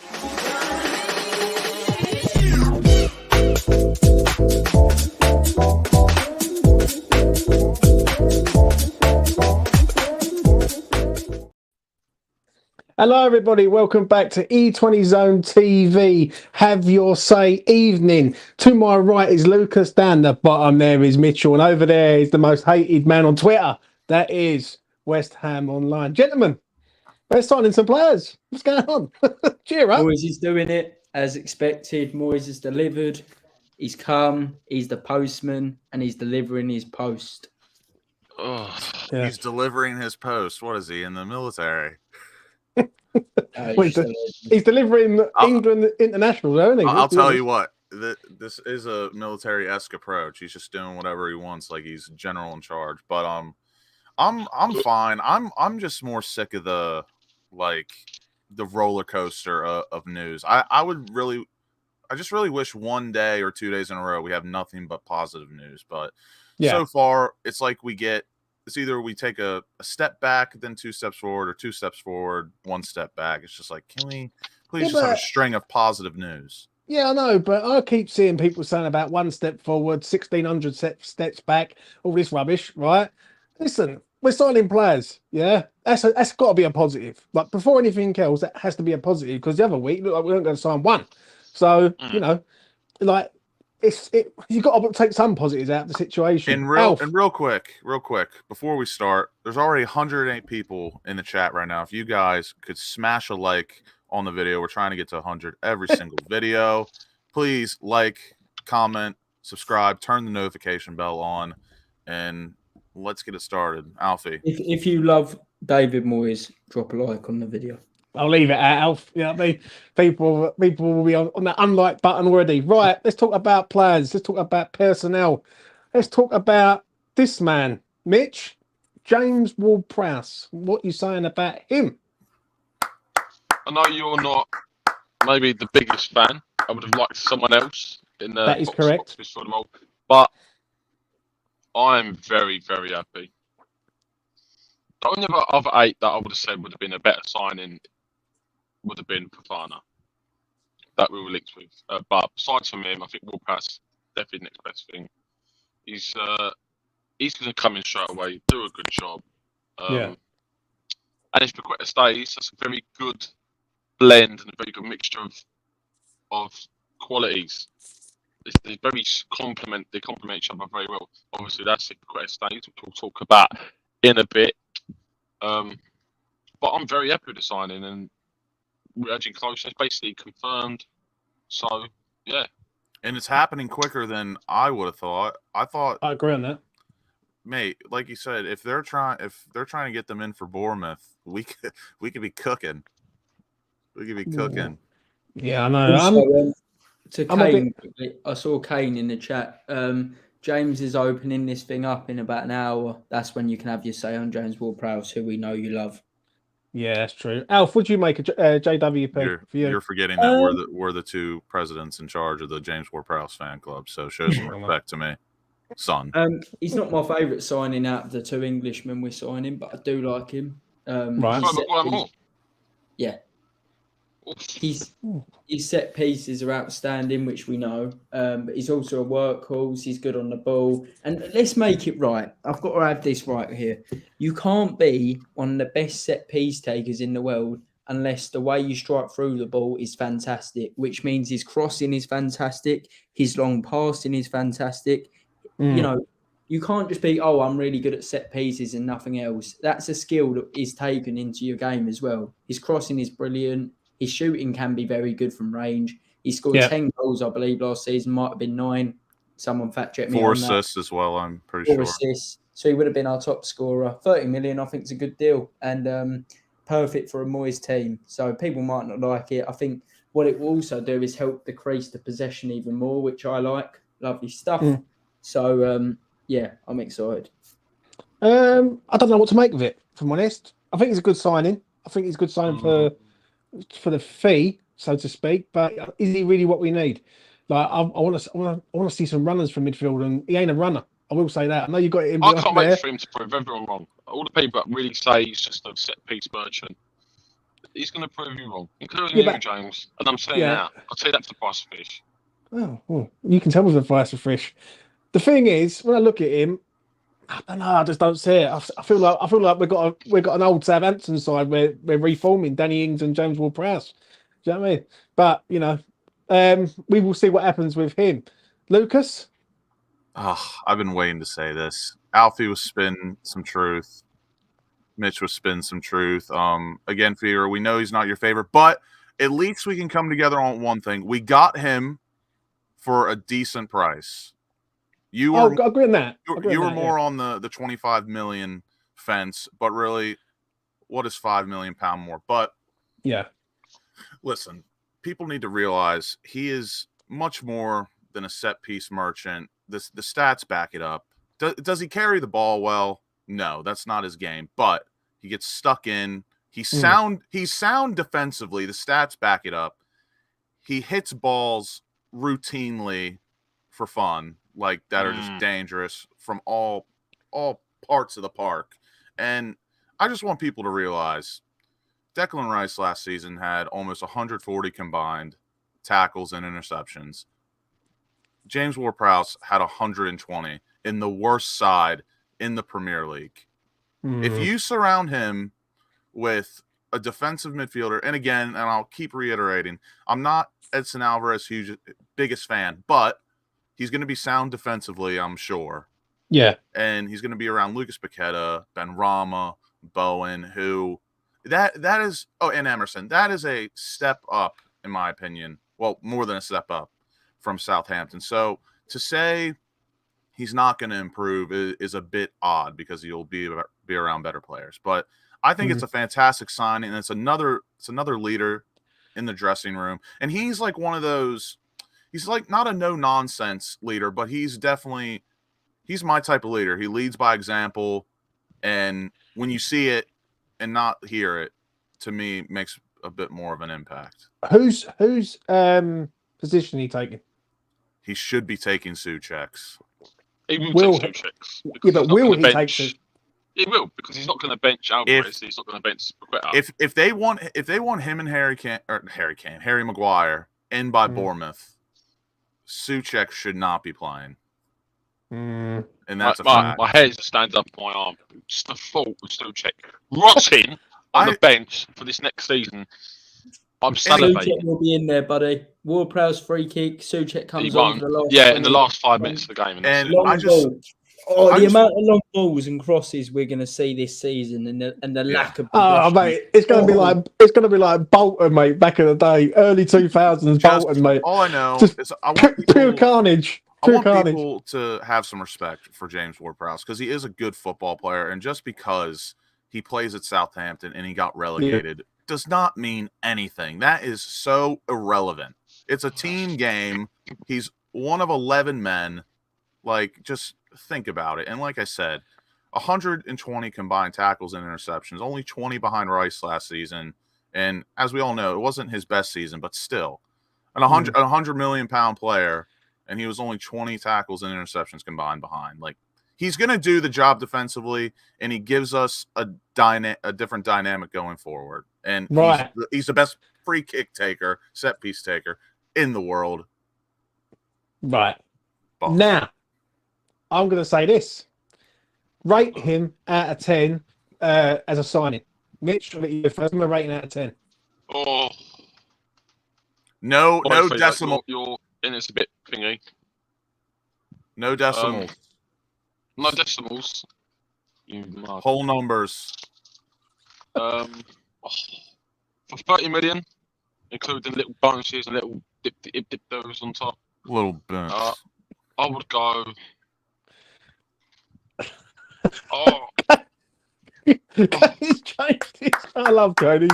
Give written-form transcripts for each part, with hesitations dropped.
Hello, everybody. Welcome back to E20 Zone TV. Have your say evening. To my right is Lucas. Down the bottom there is Mitchell. And over there is the most hated man on Twitter. That is WestHamOnline. Gentlemen, let's sign in some players. What's going on? Cheer up. Moyes is doing it as expected. Moyes has delivered. He's come. He's the postman. And he's delivering his post. Oh, yeah. He's delivering his post. What is he, in the military? He's delivering England international, isn't he? I'll tell you what. This is a military-esque approach. He's just doing whatever he wants, like he's general in charge. But I'm fine. I'm just more sick of the roller coaster of news. I just really wish one day or 2 days in a row we have nothing but positive news. But so far, it's like it's either we take a step back, then 2 steps forward, or 2 steps forward, 1 step back. It's just like, can we please just have a string of positive news? Yeah, I know, but I keep seeing people saying about 1 step forward, 1,600 steps back, all this rubbish, right? Listen, we're signing players, yeah? That's got to be a positive. Like, before anything else, that has to be a positive, because the other week, look like we weren't going to sign one. So, you know, like, you've got to take some positives out of the situation. And real quick, before we start, there's already 108 people in the chat right now. If you guys could smash a like on the video, we're trying to get to 100 every single video. Please like, comment, subscribe, turn the notification bell on, and let's get it started. Alfie. If you love David Moyes, drop a like on the video. I'll leave it at Alf. You know what I mean? People will be on that unlike button already. Right, let's talk about players. Let's talk about personnel. Let's talk about this man, Mitch, James Ward-Prowse. What are you saying about him? I know you're not maybe the biggest fan. I would have liked someone else in the that is correct. But I'm very, very happy. The only other 8 that I would have said would have been a better signing would have been Fofana that we were linked with. But besides from him, I think Ward-Prowse definitely the next best thing. He's going to come in straight away, do a good job. And if Paqueta stays, that's a very good blend and a very good mixture of qualities. They complement each other very well. Obviously, that's if Paqueta stays, which we'll talk about in a bit. But I'm very happy with the signing, and we're edging close. It's basically confirmed. So, yeah. And it's happening quicker than I would have thought. I agree on that. Mate, like you said, if they're trying to get them in for Bournemouth, we could be cooking. We could be cooking. Yeah, I know. Also, to Kane, I saw Kane in the chat. James is opening this thing up in about an hour. That's when you can have your say on James Ward-Prowse, who we know you love. Yeah, that's true. Alf, would you make a JWP for you? You're forgetting that we're the 2 presidents in charge of the James Ward-Prowse fan club, so show some respect to me, son. He's not my favourite signing out of the 2 Englishmen we're signing, but I do like him. Right. Yeah. His set pieces are outstanding, which we know. But he's also a workhorse. He's good on the ball. And let's make it right. I've got to have this right here. You can't be one of the best set piece takers in the world unless the way you strike through the ball is fantastic, which means his crossing is fantastic. His long passing is fantastic. You know, you can't just be, I'm really good at set pieces and nothing else. That's a skill that is taken into your game as well. His crossing is brilliant. His shooting can be very good from range. He scored 10 goals, I believe, last season. Might have been 9. Someone fact check me on that. 4 assists as well, I'm pretty sure. 4 assists. So he would have been our top scorer. 30 million, I think, is a good deal. And perfect for a Moyes team. So people might not like it. I think what it will also do is help decrease the possession even more, which I like. Lovely stuff. So, I'm excited. I don't know what to make of it, if I'm honest. I think it's a good signing. I think it's a good signing for the fee, so to speak. But is he really what we need? Like, I want to see some runners from midfield, and he ain't a runner. I will say that. I know you got it in. I can't wait for him to prove everyone wrong. All the people that really say he's just a set piece merchant. he's going to prove you wrong, including Yeah, you, but- James. And I'm saying Yeah. now, I'll tell you that for the price of fish. Oh, well, you can tell me the price of fish. The thing is, when I look at him, I don't know. I just don't see it. I feel like we've got an old Southampton side where we're reforming Danny Ings and James Ward-Prowse. Do you know what I mean? But we will see what happens with him. Lucas. Oh, I've been waiting to say this. Alfie was spinning some truth. Mitch was spinning some truth. Again, Fever, we know he's not your favorite, but at least we can come together on one thing. We got him for a decent price. You were I agree on that. you were more on the 25 million fence, but really, what is £5 million more? But yeah, listen, people need to realize he is much more than a set piece merchant. The stats back it up. Does he carry the ball well? No, that's not his game. But he gets stuck in. He's sound defensively. The stats back it up. He hits balls routinely for fun, like that are just dangerous from all parts of the park. And I just want people to realize Declan Rice last season had almost 140 combined tackles and interceptions. James Ward-Prowse had 120 in the worst side in the Premier League. If you surround him with a defensive midfielder, and again, and I'll keep reiterating, I'm not Edson Alvarez biggest fan, but he's going to be sound defensively, I'm sure. Yeah. And he's going to be around Lucas Paqueta, Ben Rama, Bowen, who that is and Emerson. That is a step up, in my opinion. Well, more than a step up from Southampton. So to say he's not going to improve is a bit odd because he'll be around better players. But I think it's a fantastic signing, and it's another leader in the dressing room. And he's like one of those. He's like not a no-nonsense leader, but he's my type of leader. He leads by example, and when you see it and not hear it, to me, makes a bit more of an impact. Whose position he taking? He should be taking Souček's. He will take Souček's. Yeah, but will he take Souček? He will, because he's not going to bench Alvarez. He's not going to bench Paqueta. If they want him and Harry Maguire in by Bournemouth, Souček should not be playing. And that's my hair stands up on my arm. Just the fault of Souček rotting on the bench for this next season. I'm salivating. Souček will be in there, buddy. Ward-Prowse free kick. Souček comes on for the last. Yeah, in the last 5 minutes of the game. And the amount of long balls and crosses we're going to see this season, and the lack of. Oh, mate, it's going to be like Bolton, mate. Back in the day, early 2000s, Bolton, mate. All I know just is I want pure carnage. I want people to have some respect for James Ward-Prowse because he is a good football player, and just because he plays at Southampton and he got relegated does not mean anything. That is so irrelevant. It's a team game. He's one of 11 men. Like, just think about it. And like I said, 120 combined tackles and interceptions, only 20 behind Rice last season. And as we all know, it wasn't his best season, but still, a £100 million player, and he was only 20 tackles and interceptions combined behind. Like, he's going to do the job defensively, and he gives us a different dynamic going forward. And he's the best free kick taker, set piece taker in the world. Right. Now, I'm going to say this. Rate him out of 10 as a signing. Mitch, I'll let you go first. I'm going to rate him out of 10. Oh. No decimal. And it's a bit thingy. No decimals. No decimals. Whole numbers. For 30 million, including little bonuses and little dip those on top. Little bit. I would go. I love Cody.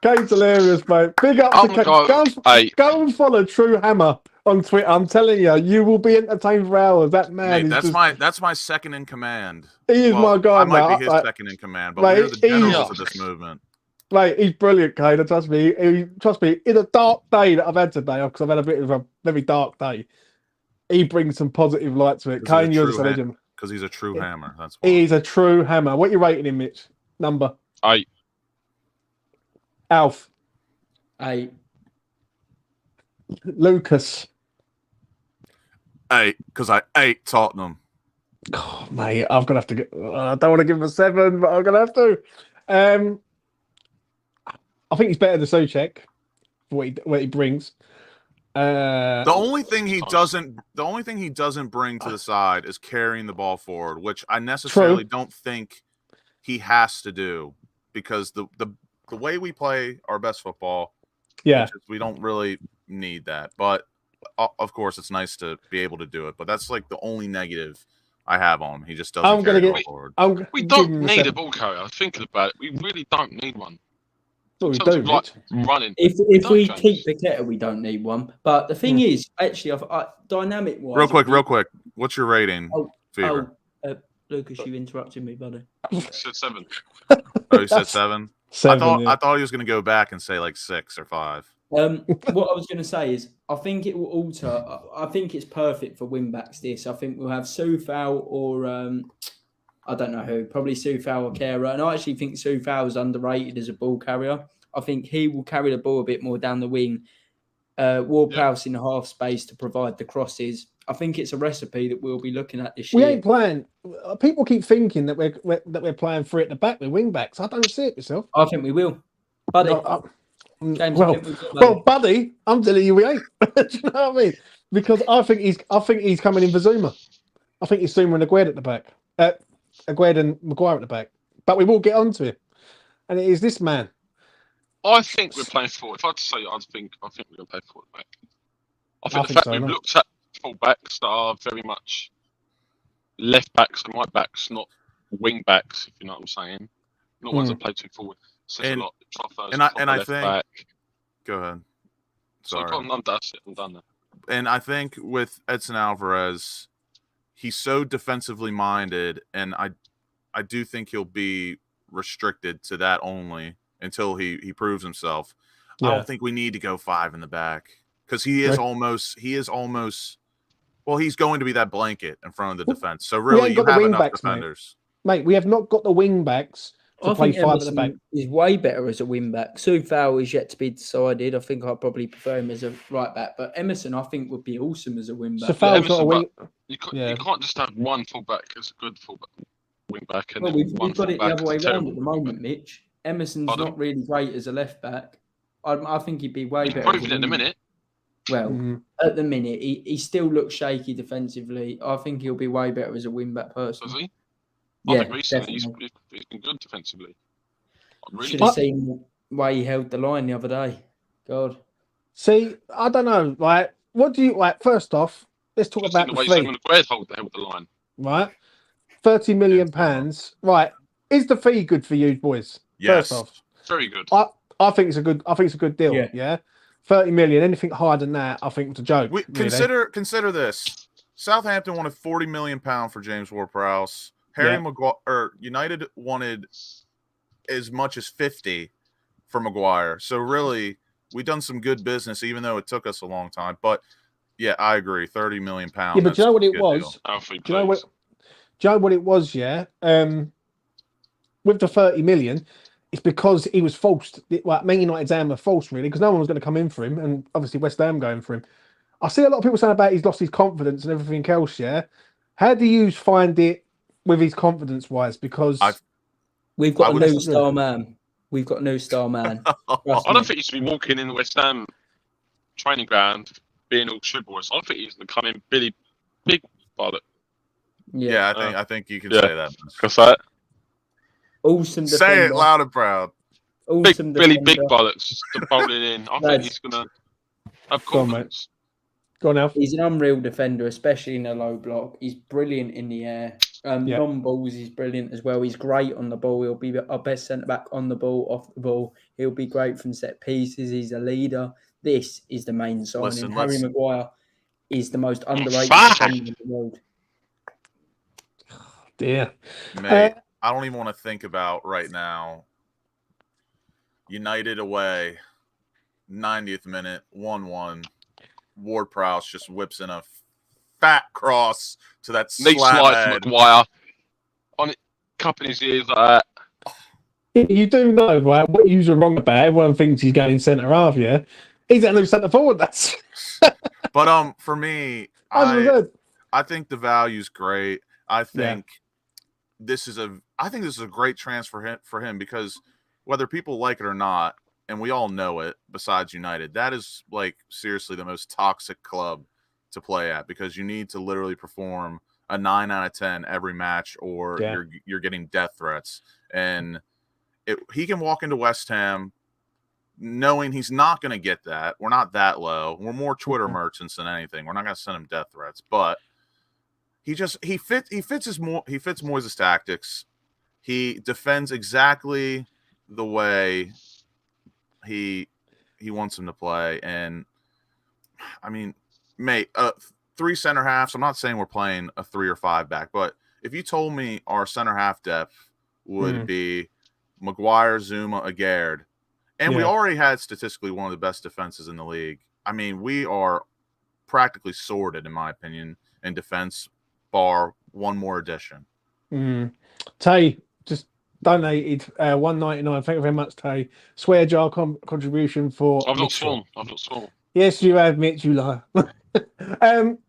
Kane's hilarious, mate. Big up to Kane. Go and follow True Hammer on Twitter. I'm telling you, you will be entertained for hours. That man is that's my second in command. He is my guy, I might be his second in command, but we're the generals of this movement. Mate, he's brilliant, Kane. Trust me. In a dark day that I've had today, because I've had a bit of a very dark day, he brings some positive light to it. Kane, you're a legend. Because he's a true hammer. That's why. He's a true hammer. What are you rating him, Mitch? Number? 8. Alf. 8. Lucas. 8, because I ate Tottenham. Oh, mate, I'm gonna have to get. I don't want to give him a 7, but I'm gonna have to. I think he's better than Souček for what he brings. The only thing he doesn't bring to the side is carrying the ball forward, which I necessarily don't think he has to do, because the way we play our best football, we don't really need that. But of course, it's nice to be able to do it. But that's like the only negative I have on him. He just doesn't carry the ball forward. We don't need a ball carrier. Thinking about it, we really don't need one. Well, we do, like running. If we keep Paqueta, we don't need one. But the thing is, actually, dynamic wise. Real quick. What's your rating, Fever? Lucas, you interrupted me, buddy. I said 7. Oh, you said 7? 7. I thought he was going to go back and say like 6 or 5. What I was going to say is, I think it will alter. I think it's perfect for wing backs. This, I think we'll have Soufal or I don't know who, probably Soufal or Kera. And I actually think Soufal is underrated as a ball carrier. I think he will carry the ball a bit more down the wing. Ward-Prowse in the half space to provide the crosses. I think it's a recipe that we'll be looking at this year. We ain't playing. People keep thinking that we're playing 3 at the back with wing backs. I don't see it myself. I think we will, buddy. Well, buddy, I'm telling you, we ain't. Do you know what I mean? Because I think he's coming in for Zuma. I think he's Zuma and Aguerd at the back. Aguerd and Maguire at the back. But we will get onto him. And it is this man. I think we're playing forward. If I had to say, I think we're going to play forward back. I think the fact we've looked at full backs that are very much left backs and right backs, not wing backs, if you know what I'm saying. Not ones that play too forward. Says a lot. And I think. Back. Go ahead. Sorry. I'm done now. And I think with Edson Alvarez, he's so defensively minded, and I do think he'll be restricted to that only until he proves himself. I don't think we need to go 5 in the back, because he is almost well, he's going to be that blanket in front of the defense. So really, you have enough defenders. Mate, we have not got the wing backs to play 5 at the back. He's way better as a wing back. Soufal is yet to be decided. I think I'd probably prefer him as a right back. But Emerson, I think, would be awesome as a wing back. Soufal's not a wing. You can't just have one fullback as a good fullback, wing back, and we've got it the other way around at the moment, Mitch. Emerson's not really great as a left back. I think he'd be way better. Proving it at the minute. Well, at the minute, he still looks shaky defensively. I think he'll be way better as a wing back person. Does he? I think recently he's been good defensively. Should have seen the way he held the line the other day. God. See, I don't know. Like, what do you like? First off, let's talk about the fee. Held the line. Right, £30 million. Right, is the fee good for you boys? Yes, first off, very good. I think it's a good deal. Yeah. 30 million. Anything higher than that, I think it's a joke. Consider this: Southampton wanted £40 million for James Ward-Prowse. Maguire, United wanted as much as 50 for Maguire. So really, we've done some good business, even though it took us a long time. But yeah, I agree. £30 million. Yeah, but do you know what it was? Do you know what it was? Yeah. With the 30 million, it's because he was forced. Like, Man United's hand were forced, really, because no one was going to come in for him, and obviously West Ham going for him. I see a lot of people saying about he's lost his confidence and everything else. Yeah. How do you find it with his confidence-wise? Because we've got a new star man. We've got a new star man. I don't think he should be walking in the West Ham training ground being all shit boys. I don't think he's becoming Billy Big Bollock. Yeah, I think you can say that. Can I say it? Awesome defender. Say it loud and proud. Awesome Billy Big Bollocks to bowl it in. I think he's going to have confidence. Go on, Alf. He's an unreal defender, especially in a low block. He's brilliant in the air. Long balls, he's brilliant as well. He's great on the ball. He'll be our best centre-back on the ball, off the ball. He'll be great from set pieces. He's a leader. This is the main signing. Harry Maguire is the most underrated defender in the world. Dear. Mate, I don't even want to think about right now. United away, 90th minute, 1-1. Ward-Prowse just whips in a fat cross to that slab head. Maguire on it, cupping his ears like that. You do know, right? What you're wrong about. Everyone thinks he's going centre half. Yeah, he's going to centre forward. That's But for me, 100%. I think the value's great. I Yeah. think this is a great transfer for him because whether people like it or not, and we all know it, besides United, that is like seriously the most toxic club to play at because you need to literally perform a 9 out of 10 every match or Yeah. you're getting death threats. And he can walk into West Ham knowing he's not going to get that. We're not that low. We're more Twitter merchants than anything. We're not going to send him death threats, but he fits Moyes' tactics. He defends exactly the way he wants him to play. And I mean, mate, 3 center halves. I'm not saying we're playing a 3 or 5 back, but if you told me our center half depth would be Maguire, Zuma, Aguerd, and we already had statistically one of the best defenses in the league. I mean, we are practically sorted, in my opinion, in defense, bar one more addition. Tay just donated $1.99. Thank you very much, Tay. Swear jar contribution for. I've not sworn. Yes, you have, Mitch. You lie.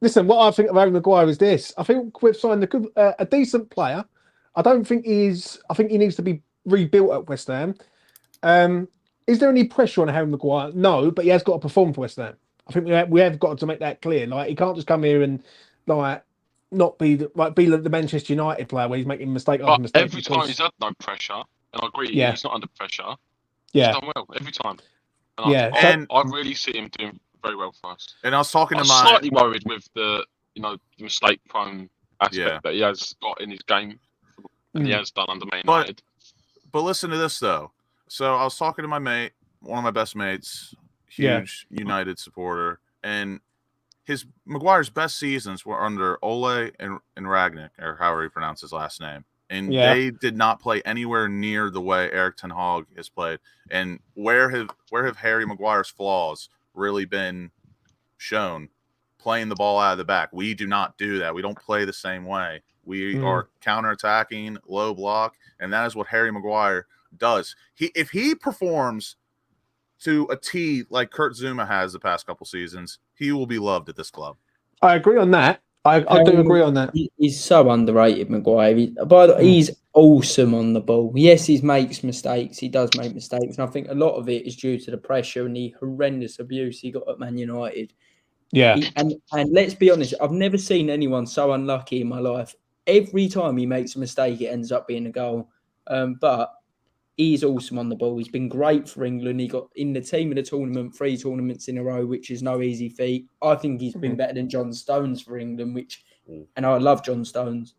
Listen, what I think of Harry Maguire is this. I think we've signed a decent player. I don't think I think he needs to be rebuilt at West Ham. Is there any pressure on Harry Maguire? No, but he has got to perform for West Ham. I think we have got to make that clear. Like, he can't just come here and like not be the Manchester United player where he's making mistake after mistake. Every time he's had no pressure, and I agree, he's not under pressure. Yeah, he's done well every time. And I really see him doing very well for us. And I was talking to I'm slightly worried with the mistake-prone aspect that he has got in his game, and he has done under Man United. But listen to this though. So I was talking to my mate, one of my best mates, huge United supporter, and Maguire's best seasons were under Ole and Ragnick, or however you pronounce his last name. And they did not play anywhere near the way Erik ten Hag has played. And where have Harry Maguire's flaws really been shown? Playing the ball out of the back. We do not do that. We don't play the same way. We are counterattacking, low block, and that is what Harry Maguire does. If he performs to a T like Kurt Zuma has the past couple seasons, he will be loved at this club. I agree on that. I do agree on that. He's so underrated, Maguire. He's awesome on the ball. Yes, he makes mistakes. He does make mistakes. And I think a lot of it is due to the pressure and the horrendous abuse he got at Man United. Yeah. And let's be honest, I've never seen anyone so unlucky in my life. Every time he makes a mistake, it ends up being a goal. But he's awesome on the ball. He's been great for England. He got in the team of the tournament 3 tournaments in a row, which is no easy feat. I think he's been better than John Stones for England, and I love John Stones.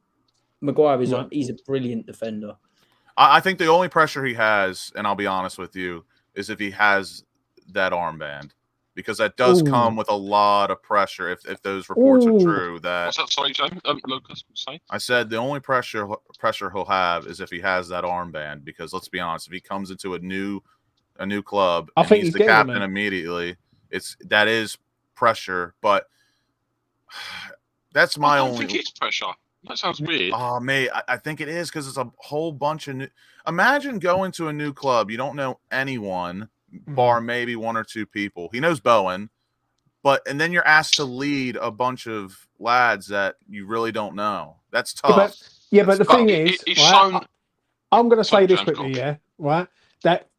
Maguire he's a brilliant defender. I think the only pressure he has, and I'll be honest with you, is if he has that armband. Because that does come with a lot of pressure if those reports are true. What's that? Sorry, James? Lucas, say? I said the only pressure he'll have is if he has that armband. Because let's be honest, if he comes into a new club and he's the captain immediately, that is pressure. But that's my only. I think it's pressure. That sounds weird. Oh, mate, I think it is because it's a whole bunch of new. Imagine going to a new club. You don't know anyone. Bar maybe 1 or 2 people. He knows Bowen, and then you're asked to lead a bunch of lads that you really don't know. That's tough. But the thing is, I'm going to say this quickly, right? That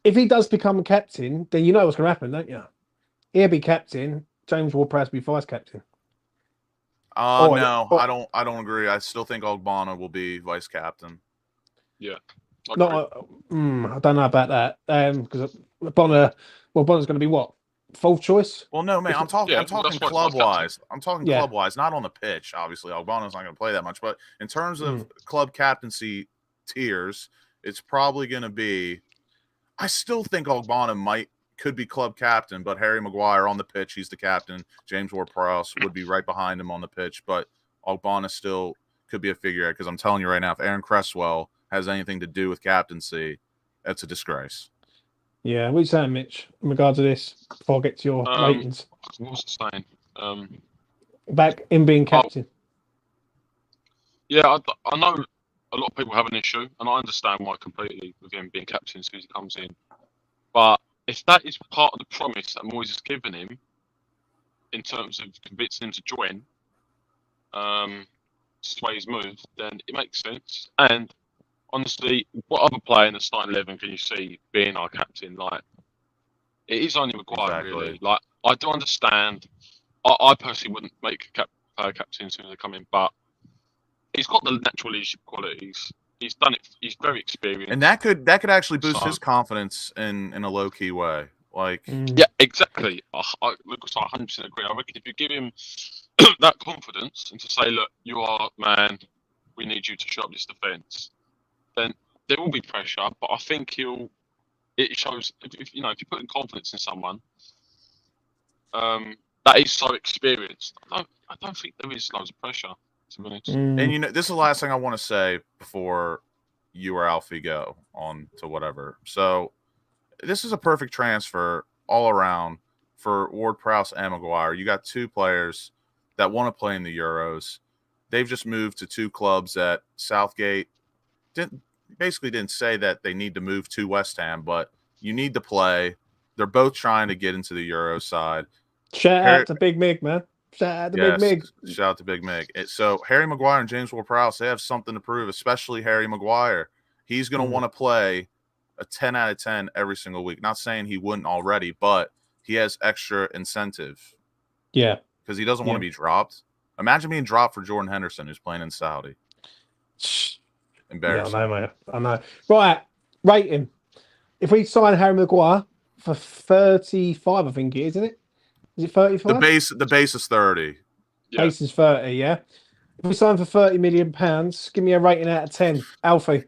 if he does become a captain, then you know what's going to happen, don't you? He'll be captain. James Ward-Prowse be vice captain. No, I don't agree. I still think Ogbonna will be vice captain. Yeah. I don't know about that because Bonner's going to be what, 4th choice? Well, no, man, I'm talking club wise. I'm talking club wise, not on the pitch. Obviously, Ogbonna's not going to play that much, but in terms of club captaincy tiers, it's probably going to be. I still think Ogbonna could be club captain, but Harry Maguire on the pitch, he's the captain. James Ward-Prowse would be right behind him on the pitch, but Ogbonna still could be a figurehead because I'm telling you right now, if Aaron Cresswell has anything to do with captaincy, that's a disgrace. Yeah, what are you saying, Mitch, in regard to this, before I get to your ratings? What was I saying? Back in being captain. Yeah, I know a lot of people have an issue, and I understand why completely with him being captain as soon as he comes in. But if that is part of the promise that Moyes has given him, in terms of convincing him to join, sway his move, then it makes sense. And honestly, what other player in the starting 11 can you see being our captain? Like, it is only Maguire, really. Like, I do understand. I personally wouldn't make a captain as soon as they come in, but he's got the natural leadership qualities. He's done it. He's very experienced, And that could actually boost his confidence in a low key way. Like, yeah, exactly. Lucas, I 100% agree. I reckon if you give him that confidence and to say, look, you are man, we need you to shut up this defence, then there will be pressure. But I think it shows if you put in confidence in someone that is so experienced. I don't think there is loads of pressure, to be honest. And this is the last thing I want to say before you or Alfie go on to whatever. So this is a perfect transfer all around for Ward-Prowse and Maguire. You got two players that want to play in the Euros. They've just moved to two clubs that Southgate didn't say that they need to move to West Ham, but you need to play. They're both trying to get into the Euro side. Shout out to Big Mig, man. Shout out to Big Mig. Shout out to Big Mig. So Harry Maguire and James Ward-Prowse, they have something to prove, especially Harry Maguire. He's going to want to play a 10 out of 10 every single week. Not saying he wouldn't already, but he has extra incentive. Yeah. Because he doesn't want to be dropped. Imagine being dropped for Jordan Henderson, who's playing in Saudi. Embarrassing. Yeah, I know, mate. I know. Right. Rating. If we sign Harry Maguire for 35, I think it is, isn't it? Is it 35? The base is 30. Yeah. Base is 30, yeah. If we sign for £30 million, give me a rating out of 10. Alfie.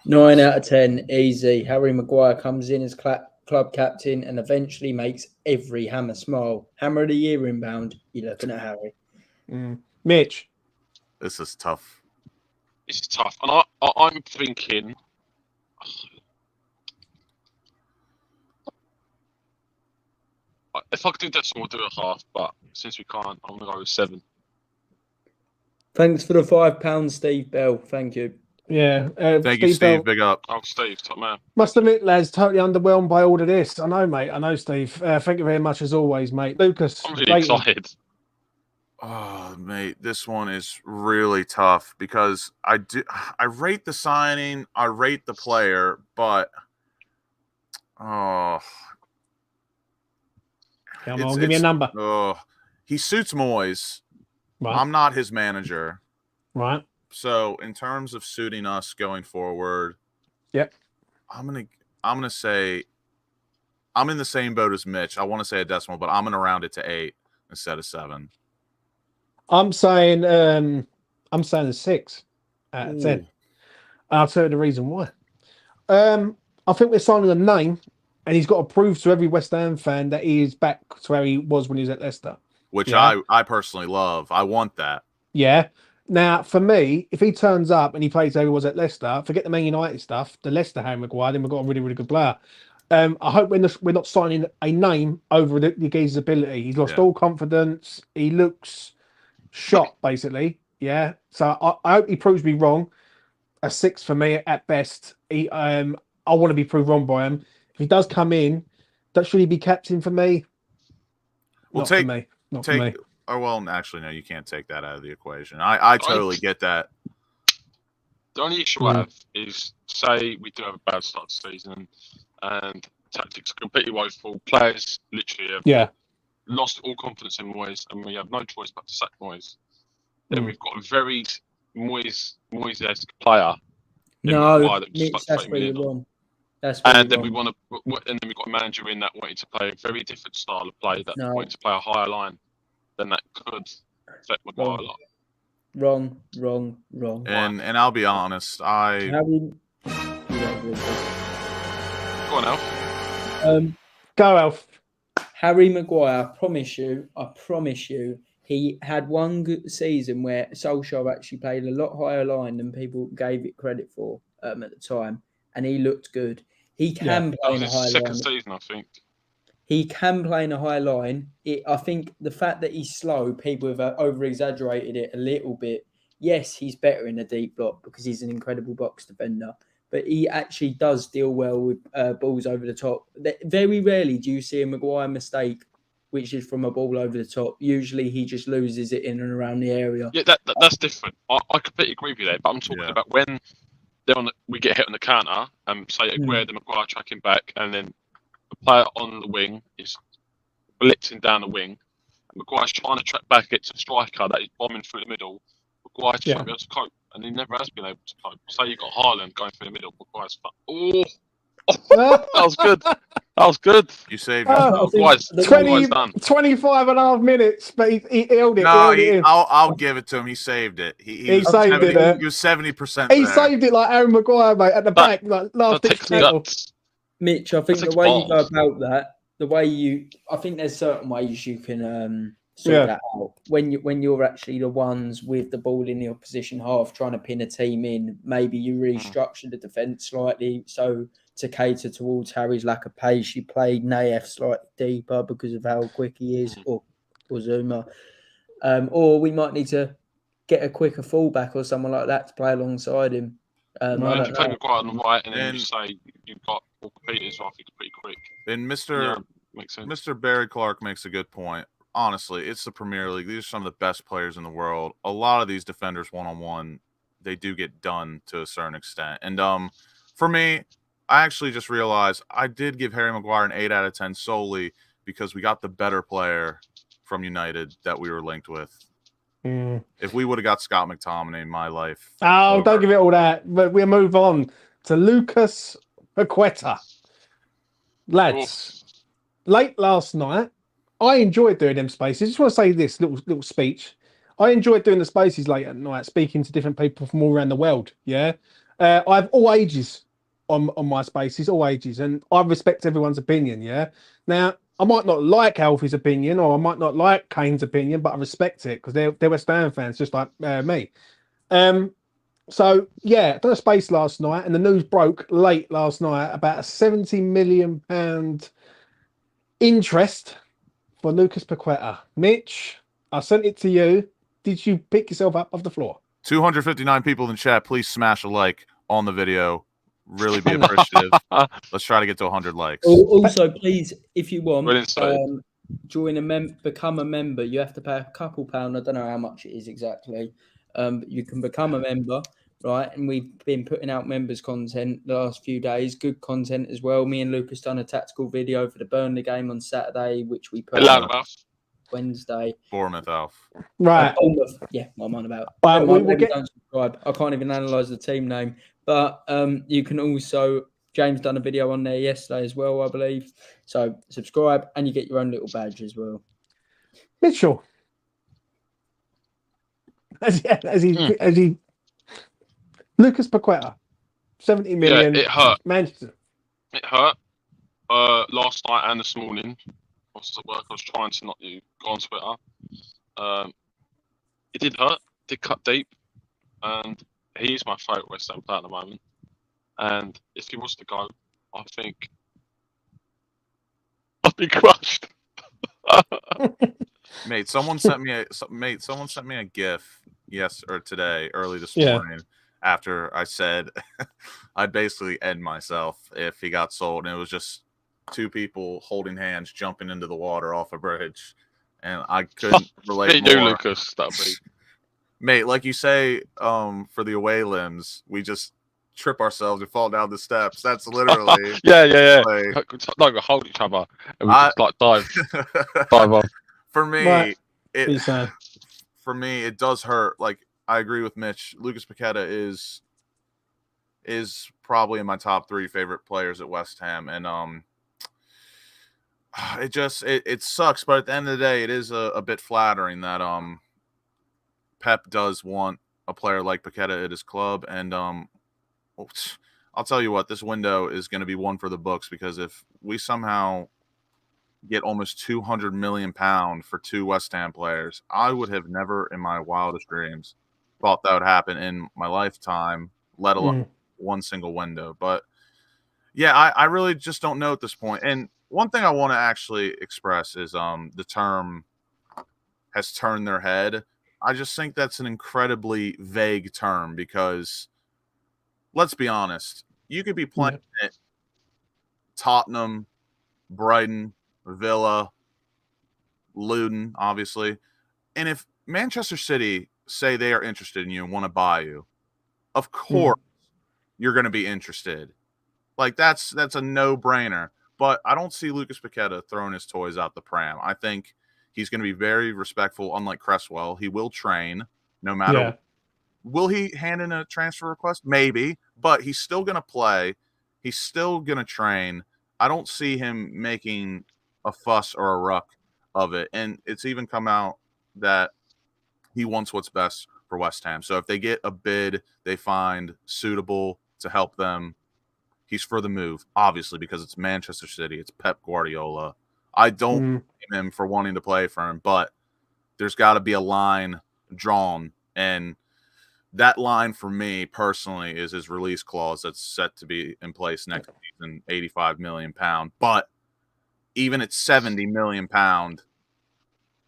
9 out of 10, easy. Harry Maguire comes in as club captain and eventually makes every Hammer smile. Hammer of the year inbound. You're looking at Harry. Mitch. This is tough. This is tough. And I'm thinking... If I could do decimal, we'll do a half. But since we can't, I'm going to go with 7. Thanks for the £5, Steve Bell. Thank you. Yeah. Thank you, Steve. Bell. Big up. Oh, Steve, top man. Must admit, lads, totally underwhelmed by all of this. I know, mate. I know, Steve. Thank you very much as always, mate. Lucas. I'm really excited. Oh, mate, this one is really tough because I rate the signing, I rate the player, but come on, give me a number. He suits Moyes. Right. I'm not his manager. Right. So in terms of suiting us going forward, yep. I'm gonna say I'm in the same boat as Mitch. I want to say a decimal, but I'm gonna round it to 8 instead of 7. I'm saying a 6 out of 10. I'll tell you the reason why. I think we're signing a name, and he's got to prove to every West Ham fan that he is back to where he was when he was at Leicester. Which I personally love. I want that. Yeah. Now, for me, if he turns up and he plays how he was at Leicester, forget the Man United stuff, the Leicester Harry Maguire, then we've got a really, really good player. I hope we're not signing a name over the geezer's ability. He's lost all confidence. He looks shot, basically. Yeah. So I hope he proves me wrong. A 6 for me at best. I want to be proved wrong by him. If he does come in, should he be captain for me? Well, for me. Not for me. Oh, well, actually, no, you can't take that out of the equation. I totally get that. The only issue I have is, say we do have a bad start to the season and tactics are completely woeful. Players literally have lost all confidence in Moyes and we have no choice but to sack Moyes. Then we've got a very Moyes-esque player. No, that's where you're wrong. And then we've got a manager in that wanted to play a very different style of play, that wanted to play a higher line. Then that could affect Maguire a lot. Wrong. And I'll be honest, Go on, Alf. Go, Alf. Harry Maguire, I promise you, he had one good season where Solskjaer actually played a lot higher line than people gave it credit for at the time, and he looked good. He can play in a high line. Second season, I think. He can play in a high line. I think the fact that he's slow, people have over-exaggerated it a little bit. yes, he's better in a deep block because he's an incredible box defender. But he actually does deal well with balls over the top. Very rarely do you see a Maguire mistake, which is from a ball over the top. Usually he just loses it in and around the area. Yeah, that's different. I completely agree with you there, but I'm talking about when we get hit on the counter and say Aguero and Maguire tracking back, and then the player on the wing is blitzing down the wing. And Maguire's trying to track back it to a striker that is bombing through the middle. Maguire just won't be able to cope, and he never has been able to cope. Say you got Haaland going through the middle, Maguire's that was good. That was good. You saved Maguire's 25 and a half minutes, but he held it. No, he I'll give it to him. He saved it. He was saved 70, it. He was 70%. He saved it like Aaron Maguire, mate, at the back, like last ditch tackle. Mitch, I think the way you go about that, I think there's certain ways you can sort that out. When you're actually the ones with the ball in the opposition half trying to pin a team in, maybe you restructure the defence slightly so to cater towards Harry's lack of pace. You play Naef slightly deeper because of how quick he is, or Zuma. Or we might need to get a quicker fullback or someone like that to play alongside him. If you play Maguire on the right and then you say you've got Walker Peters, I think it's pretty quick. And makes sense. Mr. Barry Clark makes a good point. Honestly, it's the Premier League. These are some of the best players in the world. A lot of these defenders one-on-one, they do get done to a certain extent. And for me, I actually just realized I did give Harry Maguire an 8 out of 10 solely because we got the better player from United that we were linked with. If we would have got Scott McTominay, my life. Oh, don't give it all that. But we'll move on to Lucas Paqueta. Lads, late last night, I enjoyed doing them spaces. Just want to say this little speech. I enjoyed doing the spaces late at night, speaking to different people from all around the world. Yeah, I have all ages on my spaces, all ages, and I respect everyone's opinion. Yeah. Now, I might not like Alfie's opinion, or I might not like Kane's opinion, but I respect it because they're West Ham fans, just like me. So yeah, I done a space last night, and the news broke late last night about a £70 million interest for Lucas Paqueta. Mitch, I sent it to you. Did you pick yourself up off the floor? 259 people in chat. Please smash a like on the video. Really be appreciative. Let's try to get to 100 likes. Also, please, if you want, become a member. You have to pay a couple pound. I don't know how much it is exactly. You can become a member, right? And we've been putting out members content the last few days. Good content as well. Me and Lucas done a tactical video for the Burnley game on Saturday, which we put out Wednesday. Bournemouth, Alf. Right. Yeah, what I'm on about. Don't subscribe. I can't even analyse the team name. But you can also, James done a video on there yesterday as well, I believe. So subscribe and you get your own little badge as well. Mitchell. As he Lucas Paqueta, 70 million. Yeah, it hurt. Manchester. It hurt. Last night and this morning, I was at work. I was trying to not go on Twitter. It did hurt. It did cut deep, and he's my favourite West Ham player at the moment. And if he was to go, I think I'd be crushed. Mate, someone sent me a GIF early this morning after I said I'd basically end myself if he got sold, and it was just two people holding hands jumping into the water off a bridge, and I couldn't relate more. Lucas, that'd be. Mate, like you say, for the away limbs, we just trip ourselves and fall down the steps. That's literally yeah. Like we hold each other and we just dive off. For me, it does hurt. Like, I agree with Mitch. Lucas Paqueta is probably in my top 3 favorite players at West Ham, and it sucks. But at the end of the day, it is a bit flattering that Pep does want a player like Paqueta at his club, and I'll tell you what, this window is going to be one for the books, because if we somehow get almost £200 million for 2 West Ham players, I would have never in my wildest dreams thought that would happen in my lifetime, let alone one single window. But yeah, I really just don't know at this point. And one thing I want to actually express is the term has turned their head. I just think that's an incredibly vague term because, let's be honest, you could be playing at Tottenham, Brighton, Villa, Luton, obviously. And if Manchester City say they are interested in you and want to buy you, of course you're going to be interested. Like, that's a no-brainer. But I don't see Lucas Paqueta throwing his toys out the pram. I think he's going to be very respectful, unlike Cresswell. He will train no matter what. Will he hand in a transfer request? Maybe. But he's still going to play. He's still going to train. I don't see him making a fuss or a ruck of it. And it's even come out that he wants what's best for West Ham. So if they get a bid they find suitable to help them, he's for the move, obviously, because it's Manchester City. It's Pep Guardiola. I don't blame him for wanting to play for him, but there's got to be a line drawn. And that line for me personally is his release clause that's set to be in place next season, £85 million. But even at £70 million,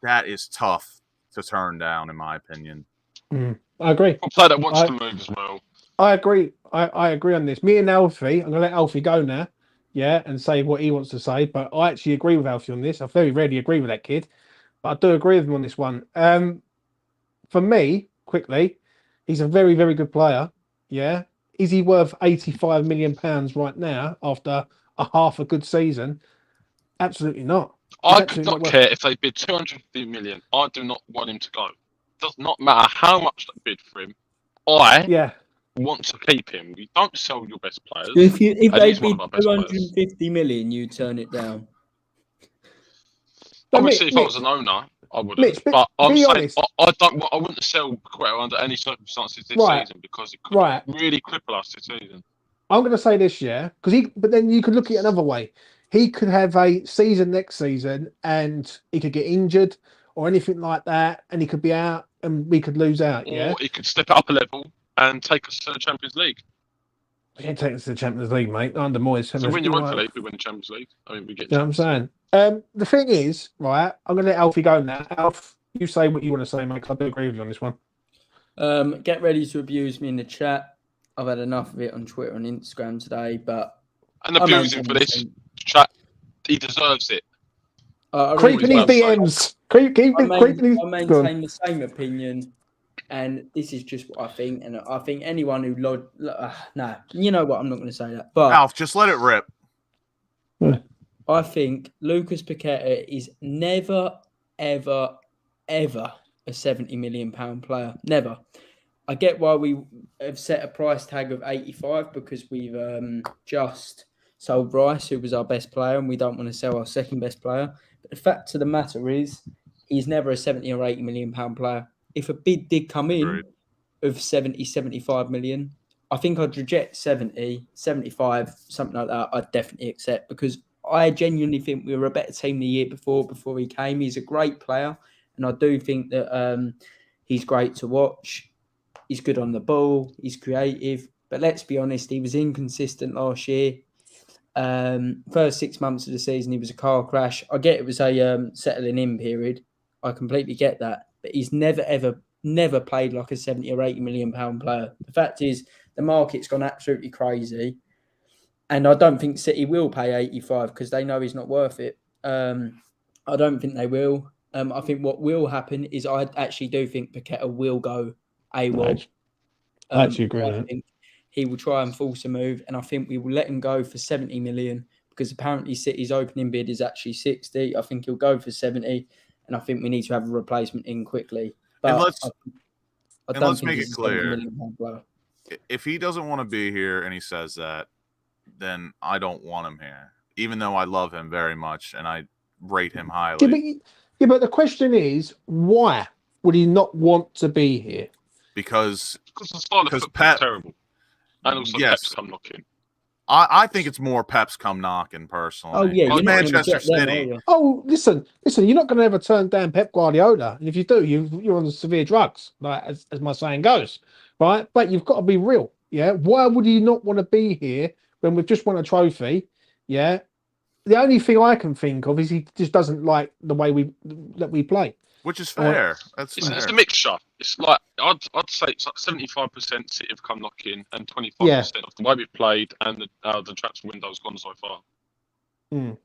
that is tough to turn down, in my opinion. I agree. A player that wants to move as well. I agree. I agree on this. Me and Alfie, I'm going to let Alfie go now, and say what he wants to say. But I actually agree with Alfie on this. I very rarely agree with that kid, but I do agree with him on this one. For me, quickly, he's a very, very good player. Yeah. Is he worth £85 million right now after a half a good season? Absolutely not. I could not care if they bid 250 million. I do not want him to go. Does not matter how much they bid for him. I want to keep him. You don't sell your best players. If they bid 250 million, you turn it down. Obviously, if I was an owner, I wouldn't. But I'm saying I wouldn't sell Paqueta under any circumstances this season because it could really cripple us this season. I'm going to say this, but then you could look at it another way. He could have a season next season and he could get injured or anything like that, and he could be out and we could lose out. Or he could step up a level and take us to the Champions League. We can't take us to the Champions League, mate. Under Moyes. So win your Europa League, we win the Champions League. I mean, we get. You know what I'm saying? The thing is, right, I'm going to let Alfie go now. Alf, you say what you want to say, mate. I do agree with you on this one. Get ready to abuse me in the chat. I've had enough of it on Twitter and Instagram today, but... And abuse him for this chat. He deserves it. Creeping his DMs. I maintain the same opinion, and this is just what I think. And I think anyone who... you know what? I'm not going to say that. But Alf, just let it rip. I think Lucas Paqueta is never, ever, ever a £70 million player. Never. I get why we have set a price tag of 85 because we've just sold Rice, who was our best player, and we don't want to sell our second best player. But the fact of the matter is, he's never a 70 or 80 million pound player. If a bid did come in of 70, 75 million, I think I'd reject 70, 75, something like that. I'd definitely accept because I genuinely think we were a better team the year before he came. He's a great player, and I do think that he's great to watch. He's good on the ball. He's creative. But let's be honest, he was inconsistent last year. First 6 months of the season, he was a car crash. I get it was a settling in period. I completely get that. But he's never played like a 70 or 80 million pound player. The fact is, the market's gone absolutely crazy. And I don't think City will pay 85 because they know he's not worth it. I don't think they will. I think what will happen is I actually do think Paqueta will go AWOL. I actually agree with that. Think he will try and force a move, and I think we will let him go for 70 million because apparently City's opening bid is actually 60. I think he'll go for 70, and I think we need to have a replacement in quickly. But let's make it clear. If he doesn't want to be here and he says that, then I don't want him here, even though I love him very much and I rate him highly. But the question is, why would he not want to be here? Because the style of football is terrible. And also Pep's come knocking. I think it's more Pep's come knocking, personally. Oh, yeah. Manchester City. Listen, you're not going to ever turn down Pep Guardiola. And if you do, you're on the severe drugs, like as my saying goes, right? But you've got to be real, yeah? Why would he not want to be here when we've just won a trophy, yeah? The only thing I can think of is he just doesn't like the way we play. Which is fair. That's It's fair. a mixture. It's like I'd say it's like 75% City have come knocking and 25% Yeah. of the way we've played and the transfer window's gone so far. I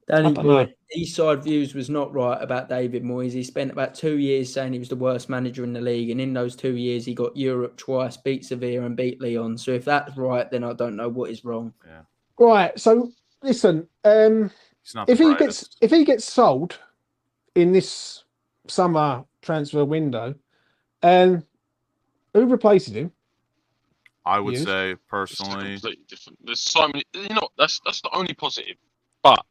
Danny don't know. Boy, Eastside Views was not right about David Moyes. He spent about 2 years saying he was the worst manager in the league, and in those 2 years he got Europe twice, beat Sevilla and beat Lyon. So if that's right, then I don't know what is wrong. Yeah. Right. So listen, He's not if the he brightest. gets sold in this summer transfer window, who replaces him? I would Yes. say It's personally, completely different. There's so many. That's the only positive. But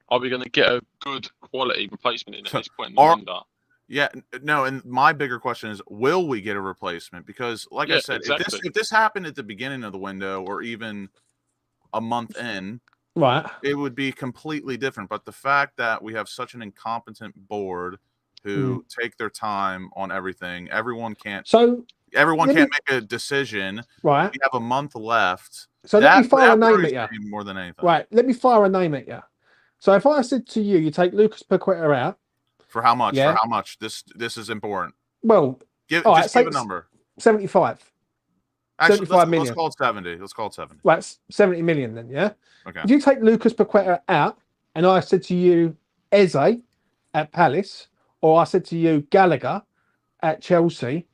are we going to get a good quality replacement in at this point in the window? yeah, no. And my bigger question is, will we get a replacement? Because, like I said, exactly. if this happened at the beginning of the window or even a month in, Right. it would be completely different. But the fact that we have such an incompetent board who take their time on everything, everyone can't make a decision. Right. We have a month left. So let me fire a name worries at you. me more than anything. Right. Let me fire a name at you. So if I said to you, you take Lucas Paqueta out. For how much? Yeah. For how much? This is important. Well, Give all right, give a number. 75. Actually, 75 million. let's call it 70. Let's call it 70. Right, 70 million then, yeah? Okay. If you take Lucas Paqueta out, and I said to you, Eze at Palace, or I said to you, Gallagher at Chelsea,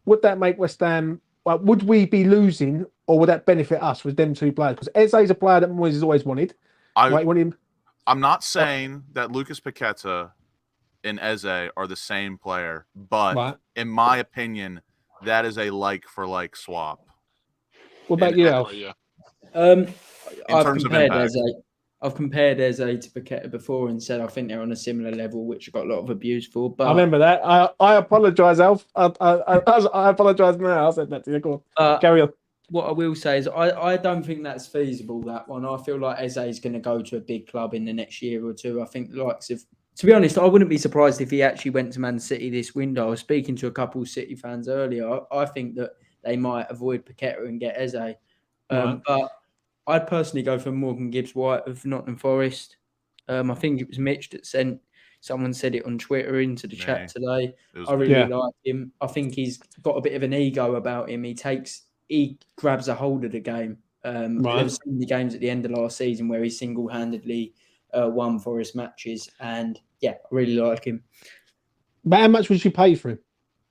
would that make West Ham, well, would we be losing, or would that benefit us with them two players? Because Eze is a player that Moyes has always wanted. I'm not saying that Lucas Paqueta and Eze are the same player, but in my opinion, that is a like-for-like swap. What about you, Alf? I've compared Eze to Paqueta before and said I think they're on a similar level, which I got a lot of abuse for. But I remember that. I apologise, Alf. I apologise now. I said that to you. Go on. Carry on. What I will say is I don't think that's feasible, that one. I feel like Eze is going to go to a big club in the next year or two. I think the likes of, to be honest, I wouldn't be surprised if he actually went to Man City this window. I was speaking to a couple of City fans earlier. I think that they might avoid Paqueta and get Eze. But I'd personally go for Morgan Gibbs-White of Nottingham Forest. I think it was Mitch that someone said it on Twitter into the chat today. I really like him. I think he's got a bit of an ego about him. He grabs a hold of the game. There were so many games at the end of last season where he single-handedly won Forest matches. And, I really like him. But how much would you pay for him?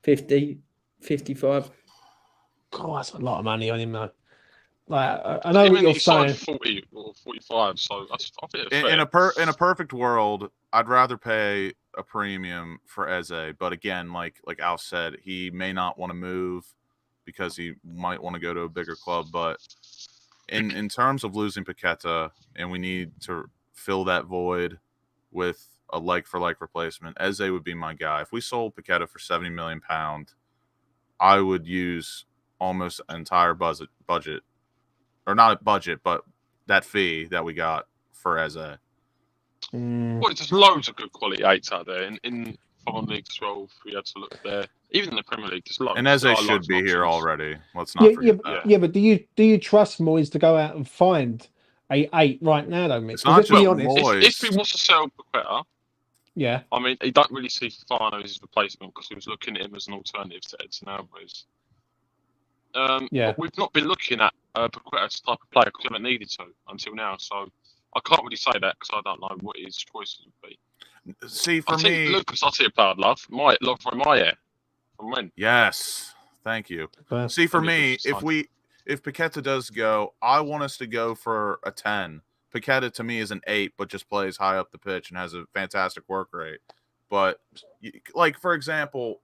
50, 55. God, that's a lot of money on him, though. Like, I know what you're saying. 40 or 45, so I think it's in a perfect world, I'd rather pay a premium for Eze. But again, like Al said, he may not want to move because he might want to go to a bigger club. But in terms of losing Paqueta, and we need to fill that void with a like-for-like replacement, Eze would be my guy. If we sold Paqueta for £70 million, I would use almost an entire budget. Or not a budget, but that fee that we got for Eze. Well, there's loads of good quality eights out there. In Foreign League 12, we had to look there. Even in the Premier League, there's loads. And Eze should be here already. Let's not forget that. Yeah, but do you trust Moyes to go out and find a 8 right now, though, Mitch? It's not just Moyes. If he wants to sell Paqueta, I mean, he don't really see Fofana as his replacement because he was looking at him as an alternative to Edson Alvarez. But we've not been looking at Paqueta's type of player because we haven't needed to until now. So I can't really say that because I don't know what his choices would be. See, I think Lucas, I see a player I'd love. Love from my ear. From when? Yes, thank you. See, for me, if Paqueta does go, I want us to go for a 10. Paqueta to me is an 8, but just plays high up the pitch and has a fantastic work rate. But like for example,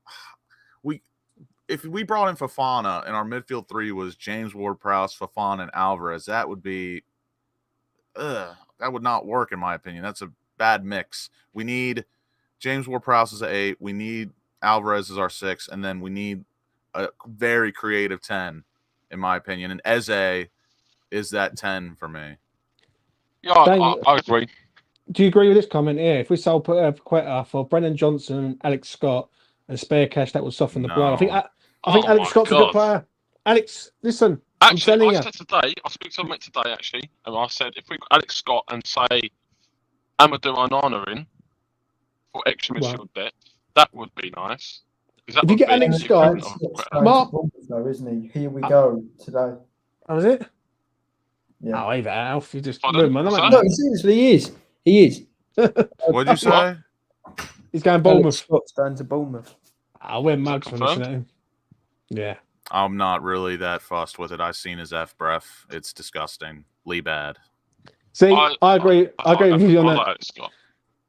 if we brought in Fofana and our midfield 3 was James Ward-Prowse, Fofana, and Alvarez, that would be that would not work in my opinion. That's a bad mix. We need James Ward-Prowse as an 8. We need Alvarez as our 6, and then we need a very creative 10, in my opinion. And Eze is that 10 for me. Yeah, I agree. Do you agree with this comment here? If we sold Paqueta for Brennan Johnson and Alex Scott and spare cash, that would soften the blow. I think Alex Scott's a good player. Alex, listen. Actually, I spoke to him today, actually, and I said if we got Alex Scott and say Amadou Onana in for extra midfield depth, That would be nice. That If you would get be Alex the Scott- equivalent of Scott's Paqueta. going Mark- to Bournemouth, though, isn't he? Here we go today. Oh, is it? Yeah. Oh, either Alf, you just Pardon? rumour, What's don't that? No, seriously, he is. He is. What'd you say? He's going Alex Bournemouth. Scott's going to Bournemouth. I'll win Is that mugs for listening confirmed? to him. Yeah. I'm not really that fussed with it. I've seen his F breath. It's disgusting. Lee bad. See, I agree. I agree with you on I that. like Scott.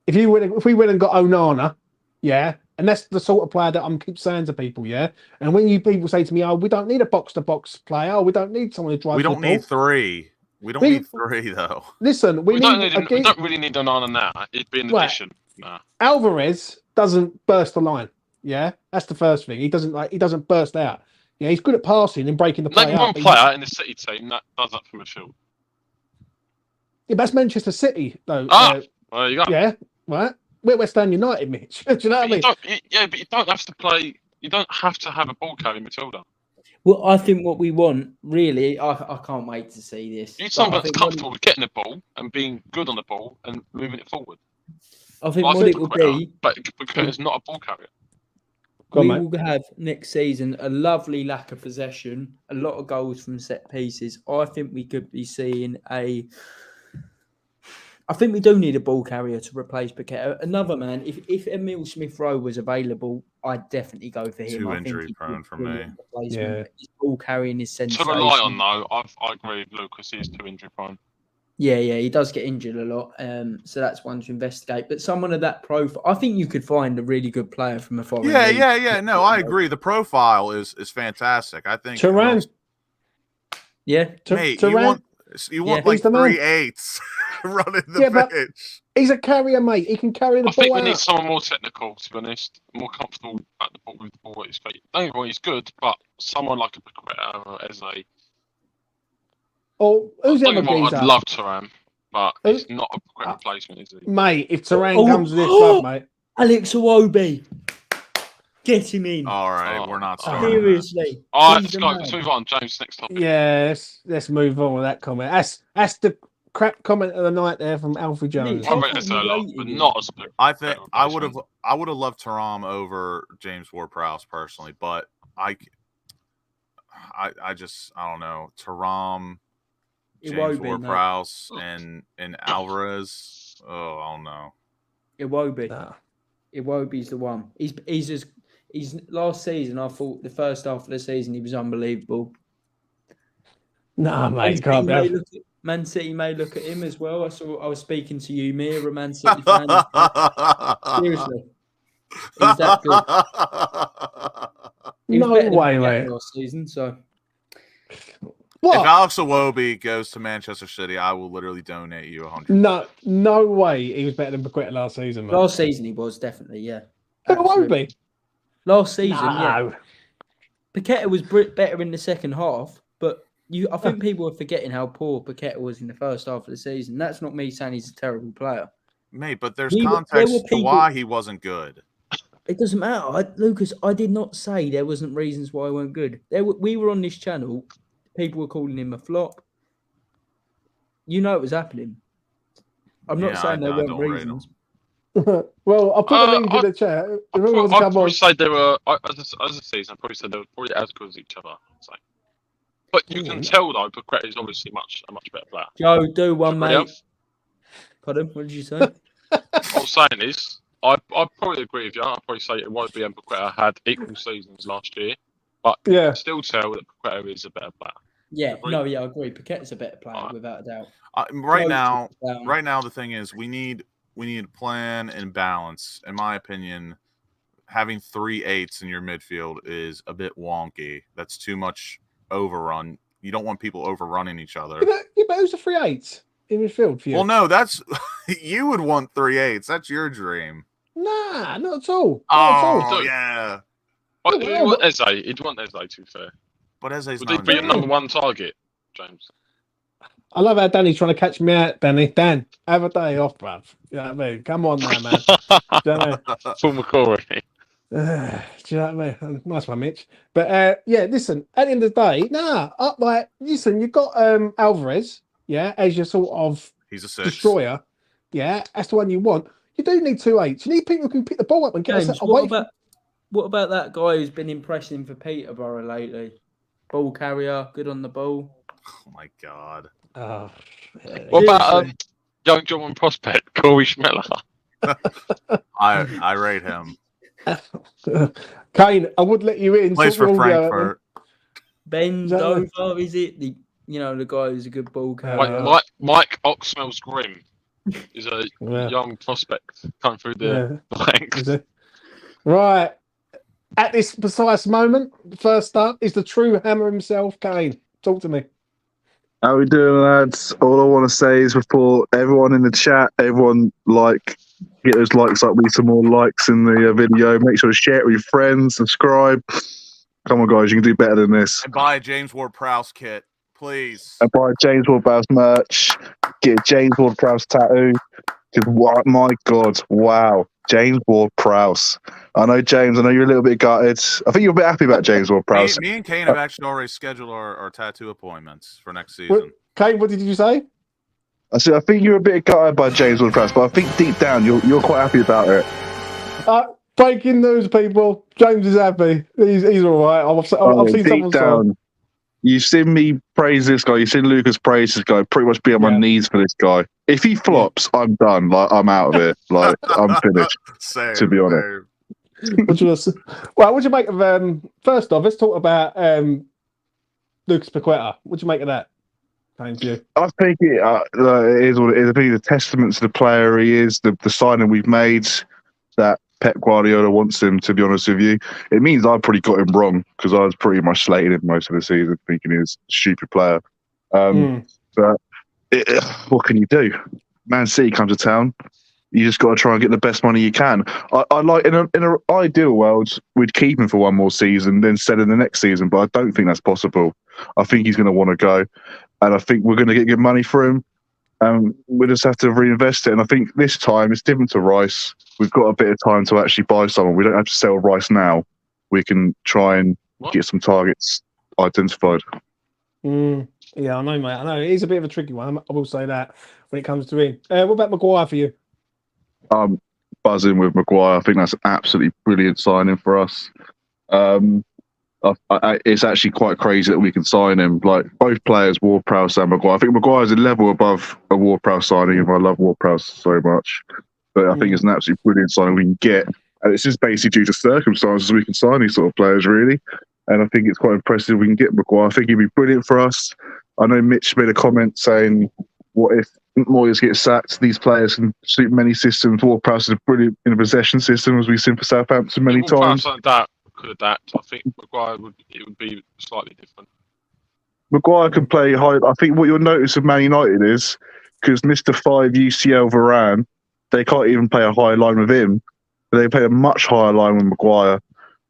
If we went and got Onana, yeah, and that's the sort of player that I'm keep saying to people, yeah. And when you people say to me, "Oh, we don't need a box-to-box player. Oh, we don't need someone to drive We don't football." need three. We don't need three though. Listen, we don't need we don't really need Onana now. It'd be an Right. addition. Nah. Alvarez doesn't burst the line. Yeah, that's the first thing. He doesn't burst out. Yeah, he's good at passing and breaking the play Name up. one but player in the City team that does that from midfield. Yeah, that's Manchester City, though. There you go. Yeah, right. We're West Ham United, Mitch. Do you know what I mean? But you don't have to play. You don't have to have a ball carrying midfielder. Well, I think what we want, really, I can't wait to see this. You need But someone I that's think comfortable with getting the ball and being good on the ball and moving it forward. I think Like what it will Paqueta, be, but Paqueta's not a ball carrier. Go on, we mate. will have next season a lovely lack of possession, a lot of goals from set pieces. I think we could be seeing I think we do need a ball carrier to replace Paqueta. Another man, if Emile Smith Rowe was available, I'd definitely go for him. Too I think injury he'd be prone a for brilliant me. replacement. Yeah. His ball carrying is To sensational. rely on though, I agree with Lucas. He is too injury prone. Yeah, he does get injured a lot. So that's one to investigate. But someone of that profile, I think you could find a really good player from a foreign league. Yeah. No, I agree. The profile is fantastic. I think. Turan. Yeah. Mate, you Turan. want Yeah. like He's the man. 3/8 running the Yeah, but- pitch. He's a carrier, mate. He can carry the I think ball we need out. someone more technical, to be honest, more comfortable at the ball with the ball at his feet. Don't get me wrong, he's good, but someone like a Paqueta or Eze. Or who's the Don't other get me wrong, geezer? I'd love Turan, but Who? he's not a Paqueta replacement, is he? Mate, if Turan Oh, comes to this club, mate. Alex Iwobi. Get him in. All right, Oh, we're not oh. starting. that. Seriously. All right, He's the let's man. move on. James, next topic. Yeah, let's move on with that comment. That's the crap comment of the night there from Alfie Jones. I Yeah. rate this a lot, but Rated not as a I think Paqueta I would replacement. have loved Taram over James Ward-Prowse personally, but I don't know. Taram, James Iwobi, mate. Ward-Prowse, and Alvarez. Oh, I don't know. Iwobi. Nah. Iwobi's the one. He's last season. I thought the first half of the season he was unbelievable. Nah, mate, you can't be. Man City may look at him as well. I was speaking to you, Mir, a Man City fan. Seriously, he's that good. He was No better than way, Paqueta mate. last season. So If What? Alex Iwobi goes to Manchester City, I will literally donate you 100. No way. He was better than Paqueta last season, mate. last season he was definitely, yeah. But it won't Absolutely. be. Last season, yeah. No. Paqueta was better in the second half, but I think people are forgetting how poor Paqueta was in the first half of the season. That's not me saying he's a terrible player. Mate, but there's There were context to people- why he wasn't good. It doesn't matter, Lucas. I did not say there wasn't reasons why he weren't good. We were on this channel. People were calling him a flop. You know it was happening. I'm not Yeah, saying I there weren't don't rate him. reasons. Well, I'll put the link in the chat. If anyone wants to I'd come probably on. say they were, as a season, I'd probably say they were probably as good as each other. So. But you can tell, though, Paqueta is obviously a much better player. Joe, do one, Everybody mate. else? Pardon? What did you say? What I'm saying is, I'd probably agree with you. I'd probably say Iwobi and Paqueta had equal seasons last year, but you Yeah. can still tell that Paqueta is a better player. Yeah, Agree. no, yeah, I agree. Paqueta's a better player, Alright. without a doubt. Right Joe now, took it down. right now, the thing is, we need a plan and balance. In my opinion, having 3/8 in your midfield is a bit wonky. That's too much overrun. You don't want people overrunning each other. Yeah, but who's the 3/8 in midfield for you? Well, no, that's you would want 3/8. That's your dream. Nah, not at all. Not at all. Oh do. yeah, But Yeah, you want Eze. You'd want Eze, to be fair. but Eze's Would he not. be your Yeah. number one target, James? I love how Danny's trying to catch me out, Danny. Dan, have a day off, bruv. You know what I mean? Come on now, man. Do you know what I mean? Full McCoy. Do you know what I mean? Nice one, Mitch. But yeah, listen, at the end of the day, listen, you've got Alvarez, yeah, as your sort of He's a 6. destroyer. Yeah, that's the one you want. You do need 2/8. You need people who can pick the ball up and get James, us away. what about that guy who's been impressing for Peterborough lately? Ball carrier, good on the ball. Oh my god. What about Seriously. young German prospect Corey Schmeller? I rate him. Kane, I would let you in. Plays sort for of audio, Frankfurt. Ben Is that Dover, is it? The guy who's a good ball carrier. Mike Oxmel's Grim is a Yeah. young prospect coming through the ranks. Right. At this precise moment, first up is the true hammer himself, Kane. Talk to me. How we doing, lads? All I want to say is before everyone in the chat, everyone get those likes up. We need some more likes in the video. Make sure to share it with your friends. Subscribe. Come on, guys, you can do better than this. And buy a James Ward-Prowse kit, please. And buy James Ward-Prowse merch. Get a James Ward-Prowse tattoo. Because what? My God, wow, James Ward-Prowse. I know, James. I know you're a little bit gutted. I think you're a bit happy about James Ward-Prowse. Me and Kane have actually already scheduled our tattoo appointments for next season. Kane, what did you say? I said I think you're a bit gutted by James Ward-Prowse, but I think deep down you're quite happy about it. Breaking news, people. James is happy. He's all right. I've seen deep someone down. You've seen me praise this guy. You've seen Lucas praise this guy. Pretty much be on my knees for this guy. If he flops, I'm done. Like, I'm out of it. Like, I'm finished. Same, to be honest. Well, what do you make of first off, let's talk about Lucas Paqueta. What do you make of that? Thank you. I think it is what it is. I think it's a testament to the player he is, the signing we've made, that Pep Guardiola wants him, to be honest with you. It means I probably got him wrong because I was pretty much slating him most of the season, thinking he was a stupid player. But what can you do? Man City comes to town. You just got to try and get the best money you can. I like in an ideal world, we'd keep him for one more season, then sell him the next season. But I don't think that's possible. I think he's going to want to go, and I think we're going to get good money for him. We just have to reinvest it. And I think this time it's different to Rice. We've got a bit of time to actually buy someone. We don't have to sell Rice now. We can try and get some targets identified. Yeah, I know, mate. I know he's a bit of a tricky one. I will say that when it comes to him. What about Maguire for you? I'm buzzing with Maguire. I think that's an absolutely brilliant signing for us. It's actually quite crazy that we can sign him. Like both players, Ward-Prowse and Maguire. I think Maguire's a level above a Ward-Prowse signing, and I love Ward-Prowse so much. But I think it's an absolutely brilliant signing we can get. And it's just basically due to circumstances we can sign these sort of players, really. And I think it's quite impressive we can get Maguire. I think he'd be brilliant for us. I know Mitch made a comment saying, what if Moyes gets sacked? These players can suit many systems. Ward-Prowse is brilliant in a possession system, as we've seen for Southampton many times. Could adapt. I think Maguire would be slightly different. Maguire can play high. I think what you'll notice of Man United is because Mr. 5 UCL Varane, they can't even play a high line with him. They play a much higher line with Maguire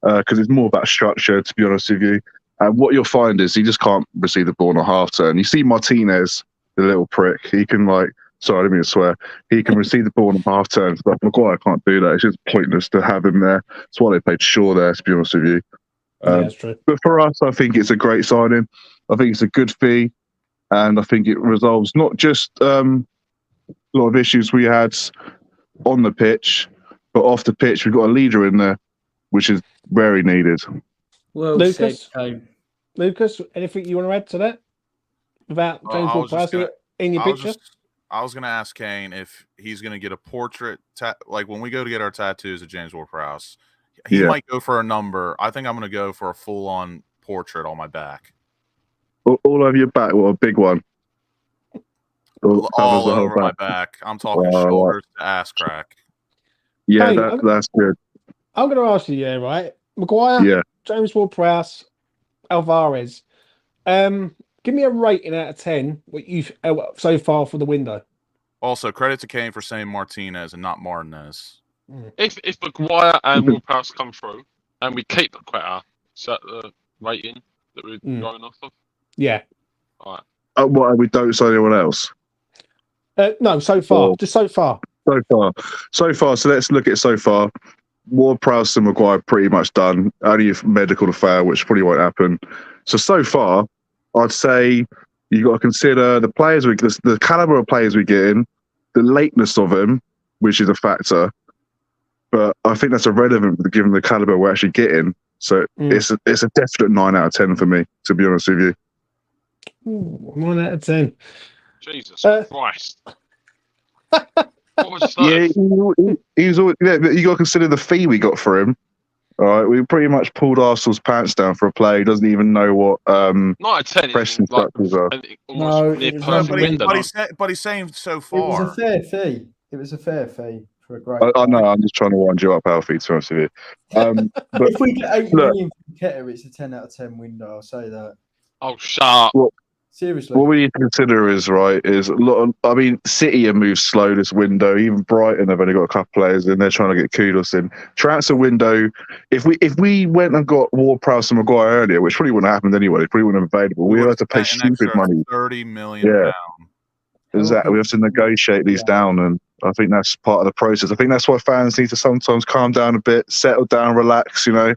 because it's more about structure, to be honest with you. And what you'll find is he just can't receive the ball on a half turn. You see Martinez, the little prick, he can sorry, I didn't mean to swear. He can receive the ball on a half turn, but Maguire can't do that. It's just pointless to have him there. That's why they played Shaw there, to be honest with you. That's true. But for us, I think it's a great signing. I think it's a good fee, and I think it resolves not just a lot of issues we had on the pitch, but off the pitch, we've got a leader in there, which is very needed. Well, Lucas, said, Lucas, anything you want to add to that about James Ward-Prowse in your picture? I was going to ask Kane if he's going to get a portrait, like when we go to get our tattoos of James Ward-Prowse, he might go for a number. I think I'm going to go for a full-on portrait on my back. All over your back, what a big one. All over my back. I'm talking shoulders to ass crack. Yeah, hey, that's good. I'm going to ask you, right? Maguire, James Ward-Prowse, Alvarez. Give me a rating out of 10 what you've so far for the window. Also, credit to Kane for saying Martinez and not Martinez. If Maguire and Ward-Prowse come through and we keep Paqueta, is that the rating that we're going off of? Yeah. All right. What, we don't sign anyone else? No, so far. Just so far. So far. So let's look at so far. Ward-Prowse and Maguire pretty much done. Only if medical to fail, which probably won't happen. So far, I'd say you've got to consider the players the caliber of players we get in, the lateness of them, which is a factor. But I think that's irrelevant given the caliber we're actually getting. So it's a definite 9 out of 10 for me, to be honest with you. Ooh, 1 out of 10. Jesus Christ. What was that? Yeah, he was always, yeah, but you got to consider the fee we got for him. All right, we pretty much pulled Arsenal's pants down for a player who doesn't even know what 9 out of 10 press is like instructions are. almost near perfect window. But he's saying so It was a far. fair fee. It was a fair fee for a great. I know, I'm just trying to wind you up, Alfie, to be honest with you. But If we get 80 look, million for Paqueta, it's a 10 out of 10 window. I'll say that. Oh, shut up. Seriously. what we need to consider is, right, is a lot of, I mean, City have moved slow this window. Even Brighton have only got a couple players in. They're trying to get kudos in. Transfer window, if we went and got Ward-Prowse and Maguire earlier, which probably wouldn't have happened anyway, they probably wouldn't have been available. We would have to pay stupid money. £30 million. Yeah. Exactly. We have to negotiate these down, and I think that's part of the process. I think that's why fans need to sometimes calm down a bit, settle down, relax, you know.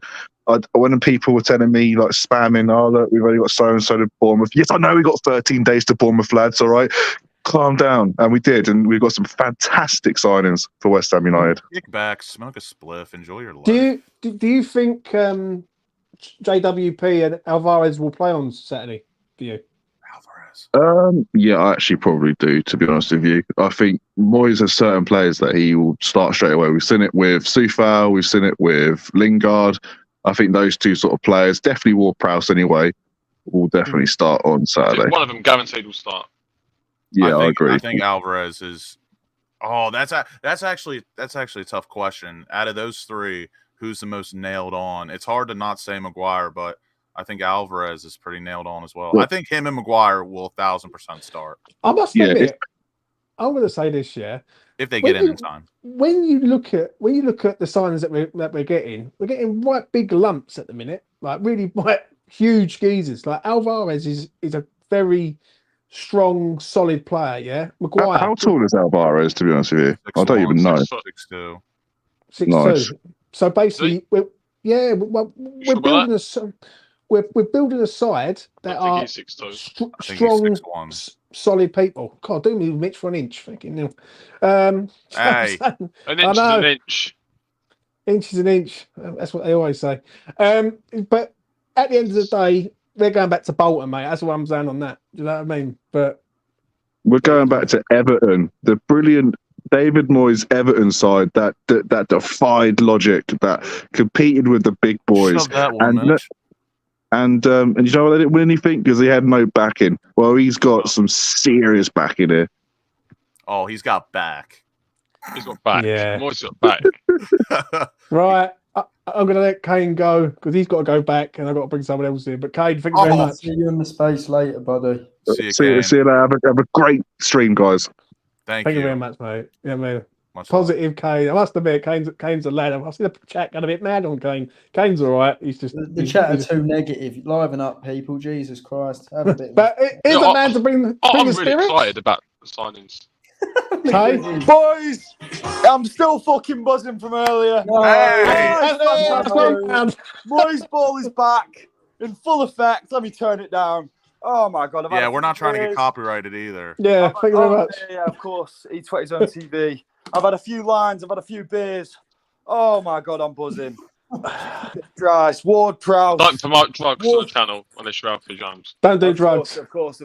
When people were telling me, like, spamming, oh, look, we've only got so-and-so to Bournemouth. Yes, I know we got 13 days to Bournemouth, lads, all right? Calm down. And we did, and we've got some fantastic signings for West Ham United. Kick back, smoke a spliff, enjoy your life. Do you think JWP and Alvarez will play on Saturday for you? Alvarez. Yeah, I actually probably do, to be honest with you. I think Moyes has certain players that he will start straight away. We've seen it with Soufal, we've seen it with Lingard. I think those two sort of players, definitely Ward-Prowse anyway, will definitely start on Saturday. One of them guaranteed will start. Yeah, I agree. I think Alvarez is. Oh, that's actually a tough question. Out of those three, who's the most nailed on? It's hard to not say Maguire, but I think Alvarez is pretty nailed on as well. I think him and Maguire will 1,000% start. I must admit, I'm going to say this, if they get in time. When you look at the signings that we're getting right big lumps at the minute, like really quite huge geezers. Like Alvarez is a very strong, solid player. Yeah, Maguire. How tall is Alvarez? To be honest with you, I don't even know. 6'2". 6'2". Nice. So basically, we're building we're building a side that are strong, solid people. God, do me Mitch for an inch, fucking hell. Hey, an inch is an inch. Inch is an inch. That's what they always say. But at the end of the day, they're going back to Bolton, mate. That's what I'm saying on that. Do you know what I mean? But we're going back to Everton, the brilliant David Moyes Everton side that defied logic, that competed with the big boys. Shove that one, Mitch. And you know what, they didn't win anything because he had no backing. Well, he's got some serious backing here. Oh, he's got back. He's got back. Yeah. Moyes got back. Right. I'm going to let Kane go because he's got to go back and I've got to bring someone else in. But Kane, thank you very much. See you in the space later, buddy. See you later. Have a great stream, guys. Thank you you very much, mate. Yeah, man. Much Positive love. Kane. I must admit, Kane's a lad. I've seen the chat got a bit mad on Kane. Kane's all right. He's just the chat are too negative. Liven up, people. Jesus Christ. Have a bit. But it is a man to bring the I'm spirit. really excited about the signings. Hey, boys, I'm still fucking buzzing from earlier. Moyes ball is back in full effect. Let me turn it down. Oh my god! Yeah, we're not trying to get copyrighted either. Yeah, thank you very much. Yeah, of course. E20's on TV. I've had a few lines. I've had a few beers. Oh my god, I'm buzzing. Christ, Ward-Prowse. Don't promote drugs on the channel unless you're Alfie Jones. Don't do drugs. Of course.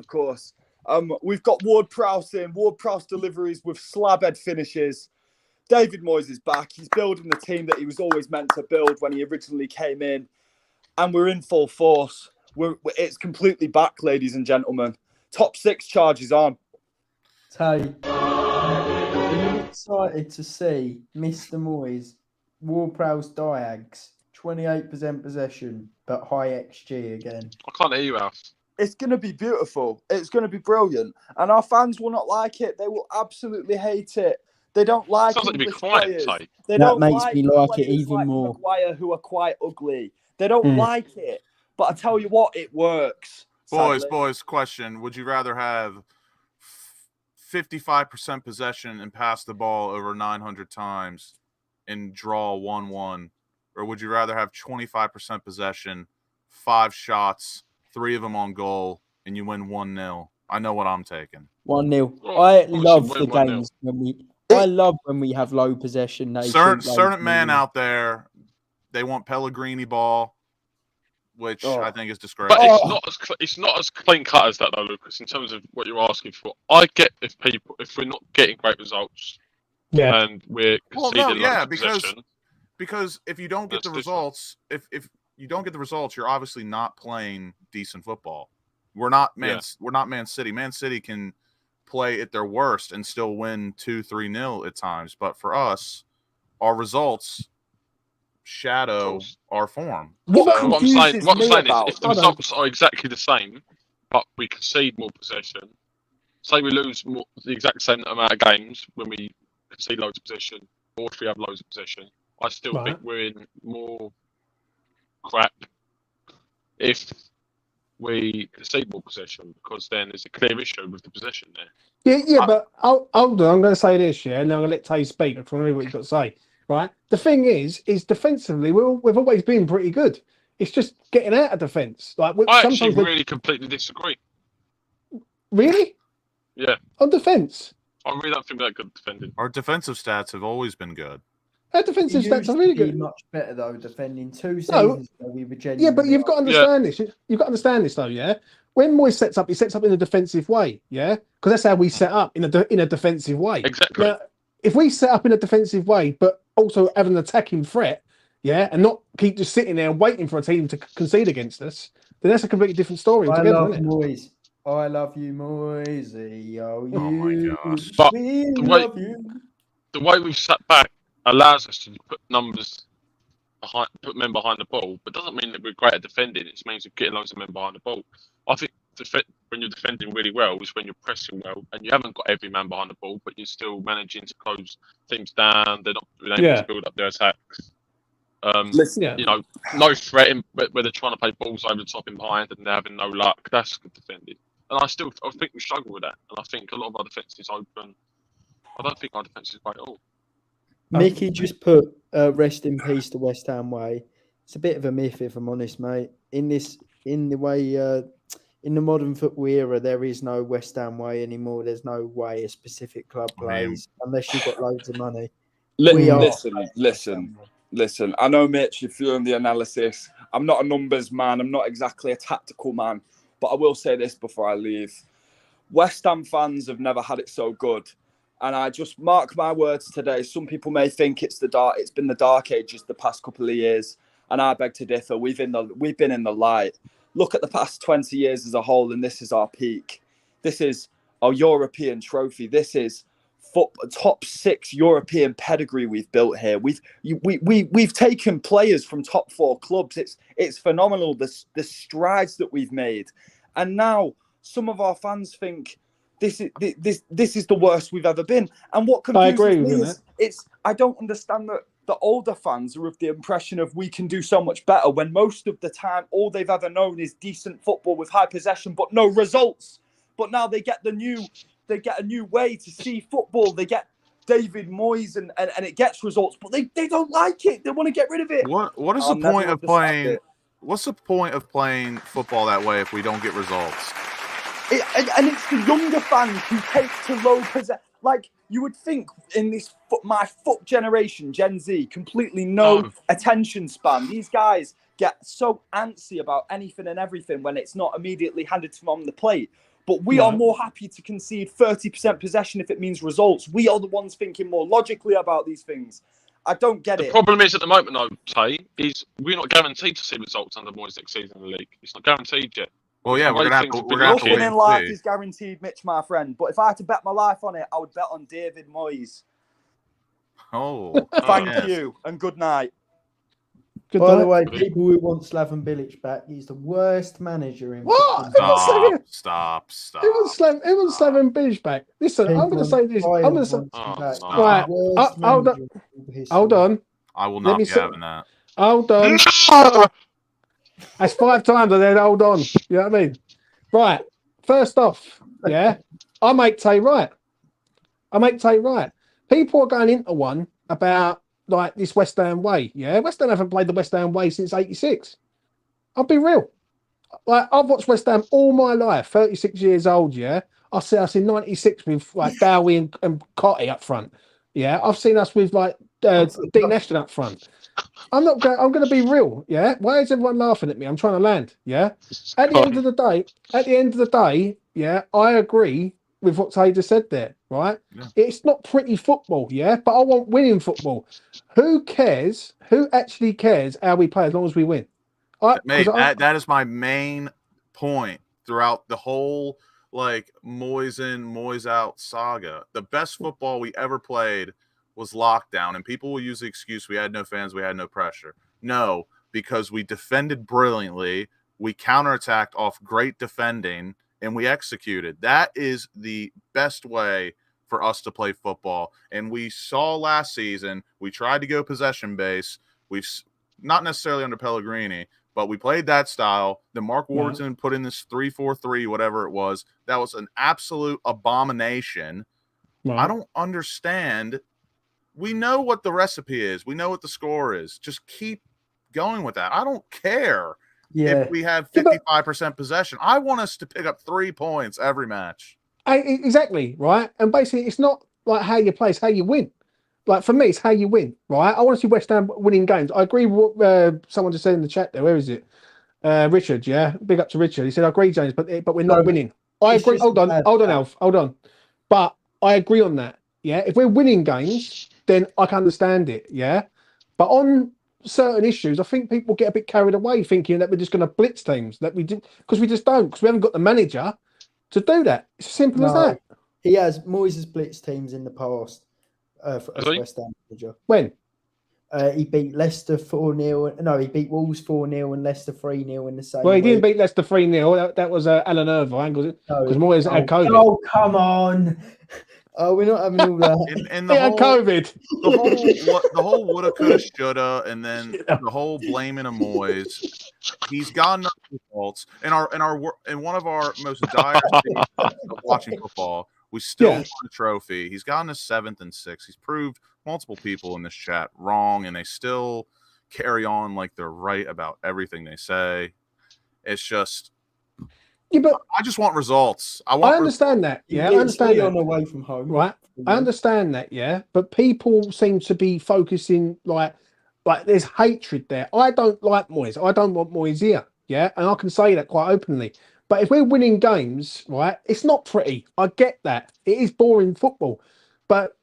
We've got Ward-Prowse in. Ward-Prowse deliveries with slabhead finishes. David Moyes is back. He's building the team that he was always meant to build when he originally came in. And we're in full force. It's completely back, ladies and gentlemen. Top 6 charges on. Tay, are you excited to see Mr. Moyes, Ward-Prowse Diags, 28% possession, but high XG again? I can't hear you, Alf. It's going to be beautiful. It's going to be brilliant. And our fans will not like it. They will absolutely hate it. They don't like Sounds like you'd be quiet, Tay. That makes me like it even more. Maguire, who are quite ugly. They don't like it. But I tell you what, it works. Boys, question. Would you rather have 55% possession and pass the ball over 900 times and draw 1-1? Or would you rather have 25% possession, 5 shots, 3 of them on goal, and you win 1-0? I know what I'm taking. 1-0. I love the games when we. I love when we have low possession. Certain man out there, they want Pellegrini ball, which I think is disgraceful. But it's not as clean cut as that though, Lucas. In terms of what you're asking for, I get if we're not getting great results, and we're conceding loads of possession. Because if you don't get the results, if you don't get the results, you're obviously not playing decent football. We're not Man City. Man City can play at their worst and still win 2-3-0 at times. But for us, our results shadow our form. What I'm saying is, if the results are exactly the same, but we concede more possession, say we lose the exact same amount of games when we concede loads of possession, or if we have loads of possession, I still think we're in more crap if we concede more possession, because then there's a clear issue with the possession there. Yeah, but hold on. I'm going to say this, and then I'm going to let Tay speak. I'm trying to read what you've got to say. Right. The thing is defensively, we've always been pretty good. It's just getting out of defence. Like I actually really completely disagree. Really? Yeah. On defence? I really don't think they're good defending. Our defensive stats have always been good. Our defensive stats are really good. Much better though, defending 2 seasons ago, we were genuinely. Yeah, but you've got to understand this. You've got to understand this though. Yeah. When Moyes sets up, he sets up in a defensive way. Yeah, because that's how we set up in a defensive way. Exactly. Now, if we set up in a defensive way, but also have an attacking threat, and not keep just sitting there and waiting for a team to concede against us, then that's a completely different story altogether, I love isn't it? Moyes. I love you, Moyes. Oh my gosh! But the way we've sat back allows us to put numbers behind, put men behind the ball, but doesn't mean that we're great at defending. It means we're getting loads of men behind the ball. I think when you're defending really well is when you're pressing well, and you haven't got every man behind the ball, but you're still managing to close teams down. They're not able to build up their attacks. You know, no threat where they're trying to play balls over the top and behind, and they're having no luck. That's good defending. And I think we struggle with that. And I think a lot of our defence is open. I don't think our defence is great at all. Mickey just put rest in peace to West Ham way. It's a bit of a myth, if I'm honest, mate. In the modern football era, there is no West Ham way anymore. There's no way a specific club plays unless you've got loads of money. Listen. I know, Mitch, you're feeling the analysis. I'm not a numbers man. I'm not exactly a tactical man. But I will say this before I leave. West Ham fans have never had it so good. And I just mark my words today. Some people may think it's been the dark ages the past couple of years. And I beg to differ. We've been in the light. Look at the past 20 years as a whole, and this is our peak. This is our European trophy. This is top 6 European pedigree we've built here. We've taken players from top 4 clubs. It's phenomenal, the strides that we've made. And now some of our fans think this is the worst we've ever been. And what confuses me is I don't understand that the older fans are of the impression of we can do so much better, when most of the time all they've ever known is decent football with high possession but no results. But now they get a new way to see football. They get David Moyes and it gets results, but they don't like it. They want to get rid of it. What is the point of playing? What's the point of playing football that way if we don't get results? And it's the younger fans who take to low possession. Like, you would think in this my foot generation, Gen Z, completely no attention span. These guys get so antsy about anything and everything when it's not immediately handed to them on the plate. But we are more happy to concede 30% possession if it means results. We are the ones thinking more logically about these things. I don't get it. The problem is at the moment, though, Tay, is we're not guaranteed to see results under Moyes next season in the league. It's not guaranteed yet. Well, yeah, we're gonna have to. Nothing in life is guaranteed, Mitch, my friend. But if I had to bet my life on it, I would bet on David Moyes. Oh, thank you, and good night. By the way, people who want Slaven Bilic back, he's the worst manager in. What? Stop. It was Slaven Bilic back. Listen, I'm going to say this. I'm going to say. Right. Hold on. I will not be having that. Hold on. That's 5 times I said hold on. You know what I mean? Right. First off, I make Tay right. People are going into one about like this West Ham way. Yeah, West Ham haven't played the West Ham way since '86. I'll be real. Like, I've watched West Ham all my life. 36 years old. Yeah, I see '96 with like Dowie and Cotty up front. Yeah, I've seen us with like Dean Ashton up front. I'm not going. I'm going to be real. Yeah. Why is everyone laughing at me? I'm trying to land. Yeah. At the end of the day. Yeah, I agree with what Tay just said there. Right. Yeah. It's not pretty football. Yeah, but I want winning football. Who cares? Who actually cares how we play as long as we win? Mate, that is my main point throughout the whole like Moyes in, Moyes out saga. The best football we ever played was lockdown, and people will use the excuse we had no fans, we had no pressure. No, because we defended brilliantly, we counterattacked off great defending, and we executed. That is the best way for us to play football. And we saw last season, we tried to go possession base. We've not necessarily under Pellegrini, but we played that style. Then Mark Warburton put in this 3-4-3, whatever it was. That was an absolute abomination. Right. I don't understand. We know what the recipe is. We know what the score is. Just keep going with that. I don't care if we have 55% possession. I want us to pick up 3 points every match. Exactly, right? And basically, it's not like how you play, it's how you win. Like, for me, it's how you win, right? I want to see West Ham winning games. I agree with what someone just said in the chat there. Where is it? Richard, yeah? Big up to Richard. He said, I agree, James, but we're not winning. I agree. Hold on, Alf. Hold on. But I agree on that, yeah? If we're winning games, then I can understand it, yeah? But on certain issues, I think people get a bit carried away thinking that we're just going to blitz teams, that we did, because we just don't, because we haven't got the manager to do that. It's as simple as that. He has. Moyes has blitzed teams in the past as West Ham manager. When? He beat Leicester 4-0. No, he beat Wolves 4-0 and Leicester 3-0 in the same Well, he week. didn't beat Leicester 3-0. That was Alan Irvine, because Moyes had COVID. Oh, come on. Oh, we're not having all that. And he had COVID. The whole woulda, coulda, shoulda, and then the whole blaming of Moyes. He's gotten us results. In one of our most dire stages of watching football, we still won a trophy. He's gotten us 7th and 6th. He's proved multiple people in this chat wrong, and they still carry on like they're right about everything they say. It's just, but I just want results. I understand that. Yeah, I understand that. Away from home, right? I understand that. Yeah, but people seem to be focusing like there's hatred there. I don't like Moyes. I don't want Moyes here. Yeah, and I can say that quite openly. But if we're winning games, right, it's not pretty. I get that. It is boring football, but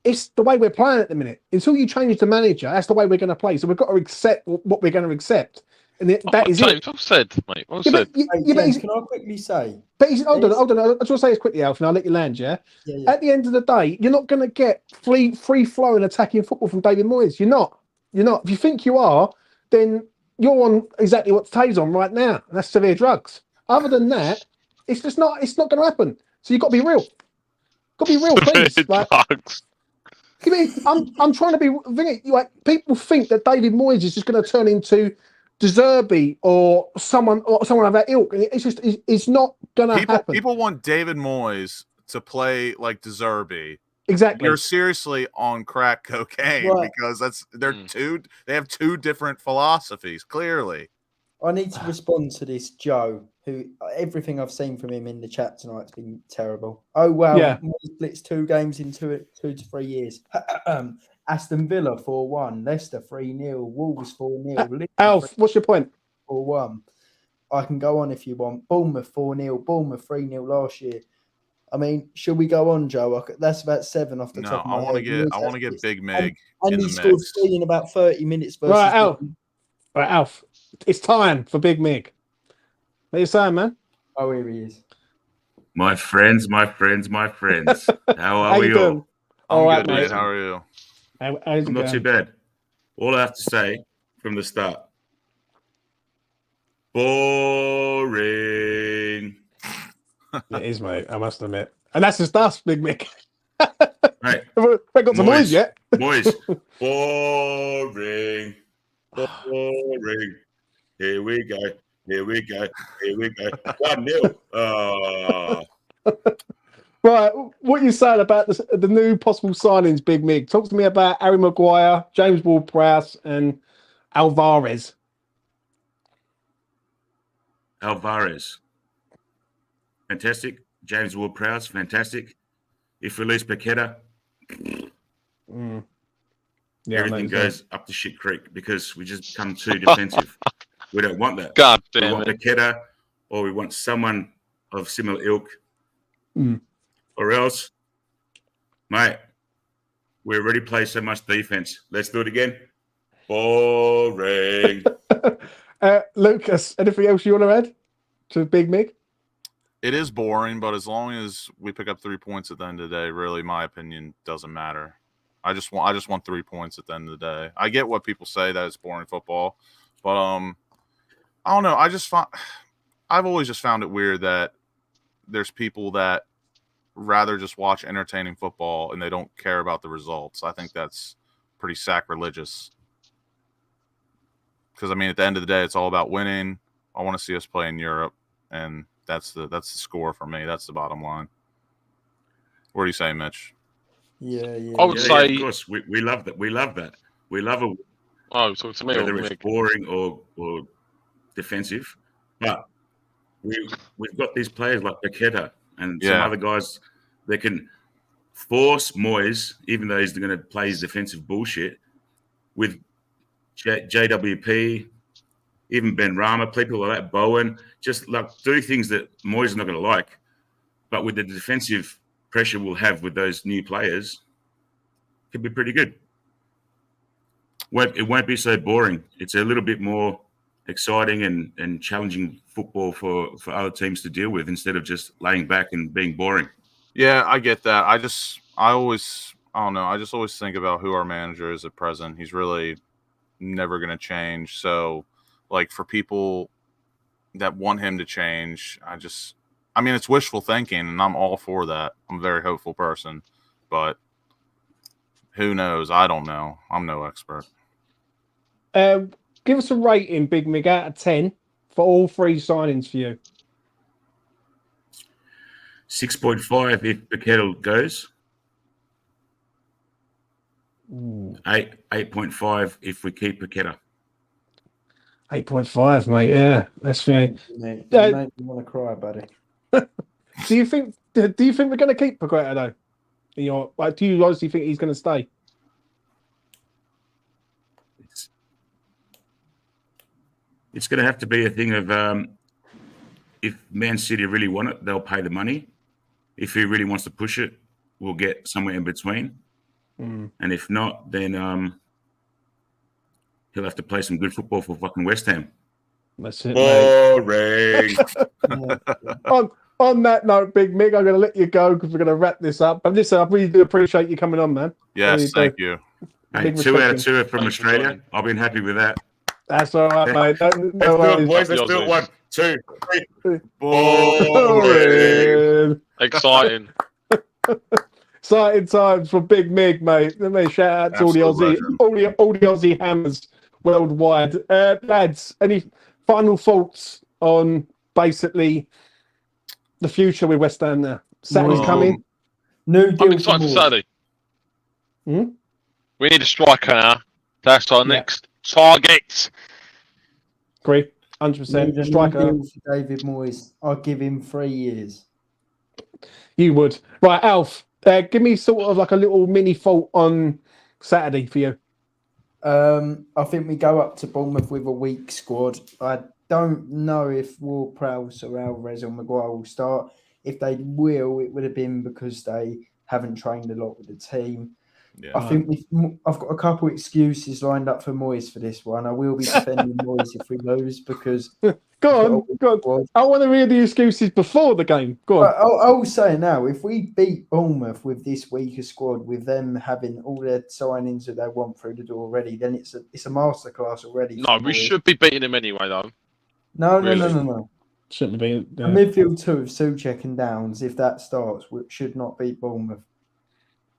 it's the way we're playing at the minute. Until you change the manager, that's the way we're going to play. So we've got to accept what we're going to accept. And that is James, it. well said, mate. Well said. James, can I quickly say? But hold on. I just want to say this quickly, Alf, and I'll let you land, yeah? At the end of the day, you're not going to get free-flowing attacking football from David Moyes. You're not. If you think you are, then you're on exactly what Tay's on right now. And that's severe drugs. Other than that, it's just not. It's not going to happen. So you've got to be real. Got to be real, please. Like, I'm trying to be. Like, people think that David Moyes is just going to turn into De Zerbi or someone of that ilk, and it's not going to happen. People want David Moyes to play like De Zerbi. Exactly. You're seriously on crack cocaine because they have two different philosophies. Clearly, I need to respond to this Joe, who everything I've seen from him in the chat tonight's been terrible. Oh wow, Moyes blitzed 2 games in 2 to 3 years. Aston Villa 4-1, Leicester 3-0, Wolves 4-0. Alf, what's your point? 4-1. I can go on if you want. Bournemouth 4-0, Bournemouth 3-0 last year. I mean, should we go on, Joe? That's about 7 off the top of my head. I want to get Big Mig. And he scored 3 in about 30 minutes. Versus right, Alf. It's time for Big Mig. What are you saying, man? Oh, here he is. My friends. How are we all? I'm good, mate. How are you? I'm not too bad. All I have to say from the start. Boring. It is, mate. I must admit. And that's just us, Big Mick. Right. We've got some noise yet. Boys. Boring. Here we go. 1-0. Right, what are you saying about the new possible signings, Big Mig? Talk to me about Harry Maguire, James Ward-Prowse, and Alvarez. Fantastic. James Ward-Prowse, fantastic. If we lose Paqueta, Mm. Yeah, Everything goes up the shit creek because we just become too defensive. We don't want that. God We damn want it. Paqueta, or we want someone of similar ilk, Mm. or else, mate, we already play so much defense. Let's do it again. Boring. Lucas, anything else you want to add to Big Mig? It is boring, but as long as we pick up 3 points at the end of the day, really, my opinion doesn't matter. I just want 3 points at the end of the day. I get what people say that it's boring football, but I don't know. I've always just found it weird that there's people that rather just watch entertaining football and they don't care about the results. I think that's pretty sacrilegious. Because I mean, at the end of the day, it's all about winning. I want to see us play in Europe, and that's the score for me. That's the bottom line. What do you say, Mitch? Yeah. I would say, of course, we love that. We love that. We love a oh, talk to me. whether Or it's Mick. boring or defensive, but we've got these players like Paqueta and some other guys that can force Moyes, even though he's going to play his defensive bullshit, with JWP, even Ben Rama, people like that, Bowen, just like do things that Moyes is not going to like, but with the defensive pressure we'll have with those new players, it could be pretty good. It won't be so boring. It's a little bit more exciting and challenging football for other teams to deal with instead of just laying back and being boring. Yeah, I get that. I just always think about who our manager is at present. He's really never going to change. So, like, for people that want him to change, I mean, it's wishful thinking, and I'm all for that. I'm a very hopeful person, but who knows? I don't know. I'm no expert. Give us a rating, Big Mig, out of 10 for all 3 signings for you. 6.5 if Paqueta goes. 8.5 if we keep Paqueta. 8.5, mate. Yeah, that's me. You make me want to cry, buddy. Do you think we're going to keep Paqueta though? Do you honestly think he's going to stay? It's going to have to be a thing of if Man City really want it, they'll pay the money. If he really wants to push it, we'll get somewhere in between. And if not, then he'll have to play some good football for fucking West Ham. That's it, boring. On that note, Big Mig, I'm going to let you go because we're going to wrap this up. But listen, I really do appreciate you coming on, man. Yes, thank you. Hey, 2 out of 2 from Australia. I've been happy with that. That's all right, mate. Let's do it, boys. Let's do it. 1, 2, 3. Boring. Exciting. Exciting times for Big Mig, mate. Let me shout out to all the Aussie hammers worldwide. Lads, any final thoughts on basically the future with West Ham now? Saturday's coming. New deal. I'm excited for Saturday. Hmm? We need a striker now. That's our next target. Agree. 100%. Striker. Deal for David Moyes. I'll give him 3 years. You would. Right, Alf, give me sort of like a little mini thought on Saturday for you. I think we go up to Bournemouth with a weak squad. I don't know if Ward-Prowse or Alvarez or Maguire will start. If they will, it would have been because they haven't trained a lot with the team. Yeah. I think I've got a couple excuses lined up for Moyes for this one. I will be defending Moyes if we lose because... Go on. I want to hear the excuses before the game. Go on. I will say now, if we beat Bournemouth with this weaker squad, with them having all their signings that they want through the door already, then it's a masterclass already. No, we should be beating him anyway, though. No. Shouldn't be. A midfield 2 of Souček and Downs, if that starts, should not beat Bournemouth.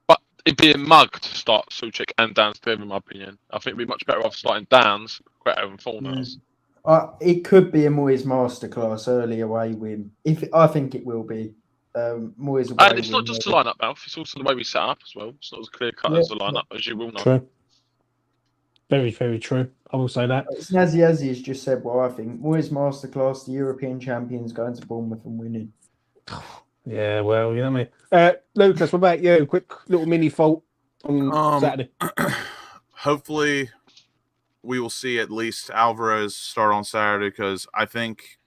But it'd be a mug to start Souček and Downs, in my opinion. I think we'd be much better off starting Downs, better than Fornals. It could be a Moyes masterclass early away win. I think it will be. Moyes away and it's not just the lineup, Alf. It's also the way we set up as well. It's not as clear cut as the lineup, as you will know. True. Very, very true. I will say that. Snazzy has just said what I think. Moyes masterclass, the European champions going to Bournemouth and winning. Yeah, well, you know what I mean. Lucas, what about you? Quick little mini fault on Saturday? Hopefully, we will see at least Alvarez start on Saturday because I think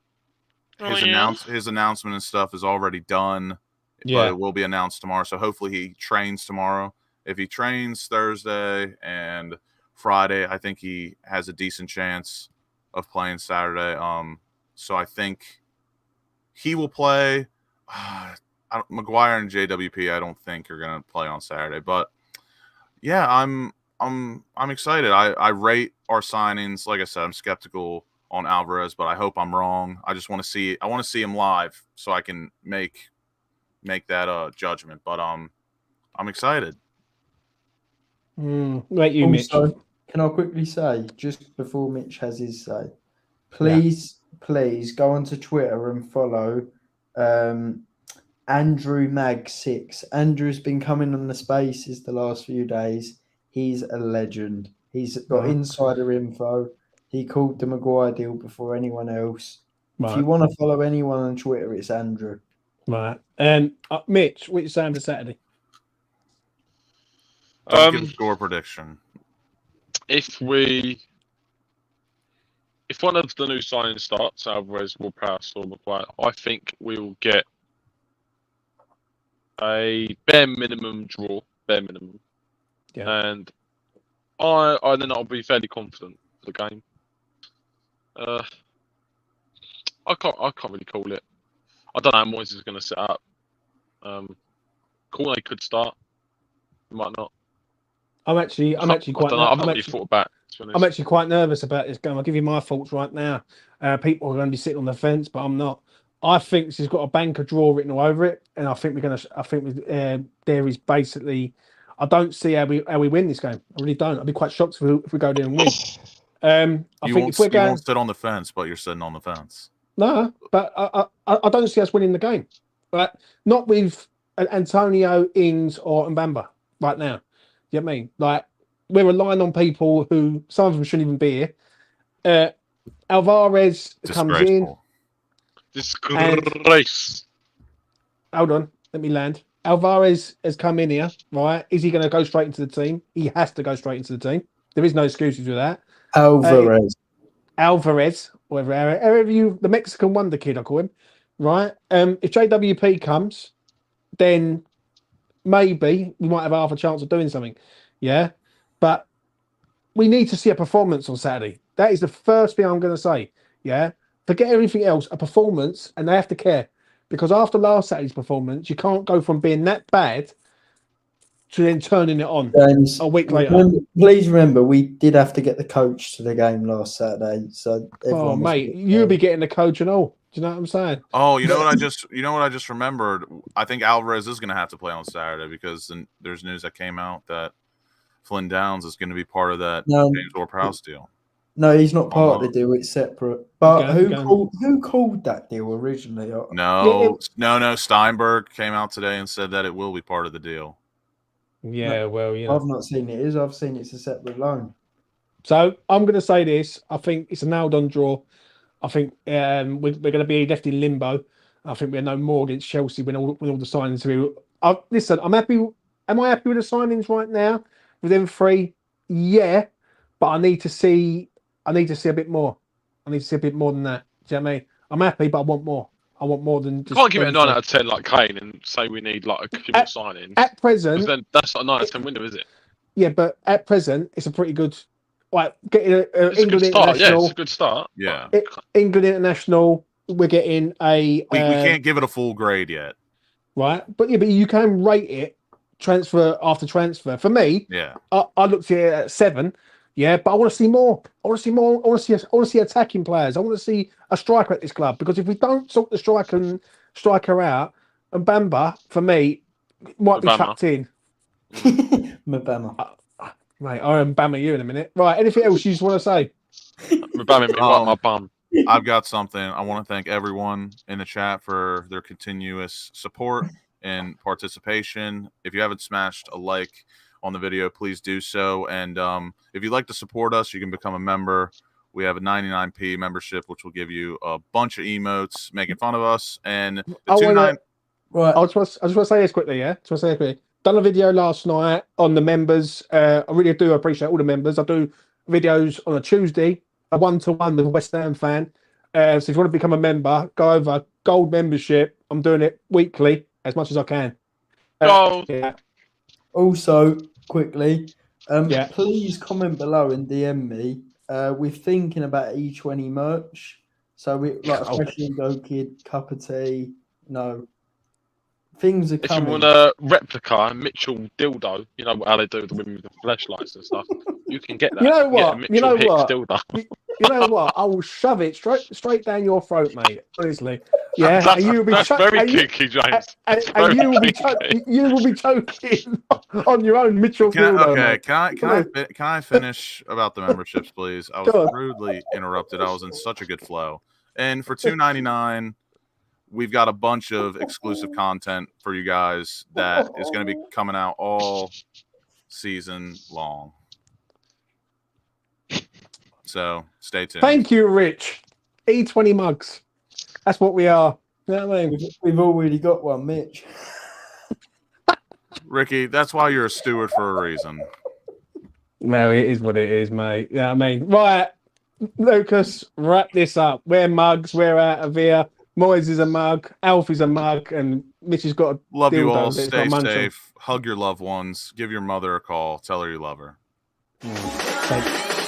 his announcement and stuff is already done. Yeah. But it will be announced tomorrow. So hopefully he trains tomorrow. If he trains Thursday and Friday, I think he has a decent chance of playing Saturday. So I think he will play. Maguire and JWP, I don't think are going to play on Saturday. But yeah, I'm excited. I rate our signings. Like I said, I'm skeptical on Alvarez, but I hope I'm wrong. I just want to see. I want to see him live so I can make that judgment. But I'm excited. Like you, Mitch. Can I quickly say, just before Mitch has his say, please go onto Twitter and follow Andrew Mag6. Andrew's been coming on the spaces the last few days. He's a legend. He's got insider info. He called the Maguire deal before anyone else. If you want to follow anyone on Twitter, it's Andrew. Right. Mitch, what are you saying for Saturday? Don't give a score prediction. If one of the new signings starts, Alvarez, Ward-Prowse, or Maguire, I think we will get a bare minimum draw, bare minimum. Yeah. And then I'll be fairly confident for the game. I can't really call it. I don't know how Moyes is going to set up. COYI could start. He might not. I'm actually quite. I haven't really thought about it. I'm actually quite nervous about this game. I'll give you my thoughts right now. People are going to be sitting on the fence, but I'm not. I think this has got a banker draw written all over it, and I think we're going to. I think there is basically. I don't see how we win this game. I really don't. I'd be quite shocked if we go there and win. You won't sit on the fence, but you're sitting on the fence. No, but I don't see us winning the game. Right? Not with Antonio, Ings, or Mbamba right now. You know what I mean? Like, we're relying on people who, some of them shouldn't even be here. Alvarez comes in. Disgrace. Hold on, let me land. Alvarez has come in here, right? Is he going to go straight into the team? He has to go straight into the team. There is no excuses with that. Alvarez, whatever you, the Mexican wonder kid, I call him, right? If JWP comes, then maybe we might have half a chance of doing something. Yeah. But we need to see a performance on Saturday. That is the first thing I'm going to say. Yeah. Forget everything else, a performance, and they have to care. Because after last Saturday's performance, you can't go from being that bad to then turning it on a week later. Please remember, we did have to get the coach to the game last Saturday. So, mate, you'll be getting the coach and all. Do you know what I'm saying? Oh, you know what I just remembered? I think Alvarez is going to have to play on Saturday because there's news that came out that Flynn Downs is going to be part of that James Ward-Prowse deal. No, he's not part of the deal. It's separate. But who called that deal originally? No. Steinberg came out today and said that it will be part of the deal. Yeah, well, you know. I've not seen it. I've seen it's a separate loan. So I'm going to say this. I think it's a nailed-on draw. I think we're going to be left in limbo. I think we're no more against Chelsea when all the signings are. Listen, I'm happy. Am I happy with the signings right now? With them three? Yeah. But I need to see a bit more. I need to see a bit more than that. Do you know what I mean? I'm happy, but I want more. I want more than just. You can't give it a 9 out of 10 like Kane and say we need like a few more signings. At present, then that's not a 9 out of 10 window, is it? Yeah, but at present, it's a pretty good. Like getting England international. Yeah, it's a good start. Yeah, England international. We're getting a. We can't give it a full grade yet. Right, but you can rate it transfer after transfer. For me, yeah, I looked at it at 7. Yeah, but I want to see more. I want to see attacking players. I want to see a striker at this club because if we don't sort the striker out, and Bamba for me might be chucked in. Mbama. Mate, I am Bama you in a minute. Right, anything else you just want to say? My bum. I've got something. I want to thank everyone in the chat for their continuous support and participation. If you haven't smashed a like on the video, please do so. And if you'd like to support us, you can become a member. We have a 99p membership, which will give you a bunch of emotes making fun of us. And the Right. I just want to say this quickly, yeah? done a video last night on the members. I really do appreciate all the members. I do videos on a Tuesday, a 1-to-1 with a West Ham fan. So if you want to become a member, go over gold membership. I'm doing it weekly as much as I can. Gold. Yeah. Also, quickly, Yeah. please comment below and DM me. We're thinking about E20 merch. So we like a Fresh and Go Kid, cup of tea. No, things are If you coming. want a replica Mitchell dildo, you know how they do with the women with the flashlights and stuff, you can get that. You know can get a what? Mitchell You know Hicks what? dildo. You know what? I will shove it straight down your throat, mate. Honestly, yeah. That's, and you will be that's very kinky, James. and Very you will be kinky. you will be choking on your own Mitchell dildo, mate. Can I finish about the memberships, please? I Go was on. rudely interrupted. I was in such a good flow. And for $2.99, we've got a bunch of exclusive content for you guys that is going to be coming out all season long. So stay tuned. Thank you, Rich. E20 mugs. That's what we are. You know what I mean? We've already got one, Mitch. Ricky, that's why you're a steward for a reason. No, it is what it is, mate. Yeah, I mean, right, Lucas, wrap this up. We're mugs. We're out of here. Moyes is a mug. Alf is a mug, and Mitch has got a Love you dildo all. that he's Stay got munch on. safe. Hug your loved ones. Give your mother a call. Tell her you love her. Thank you.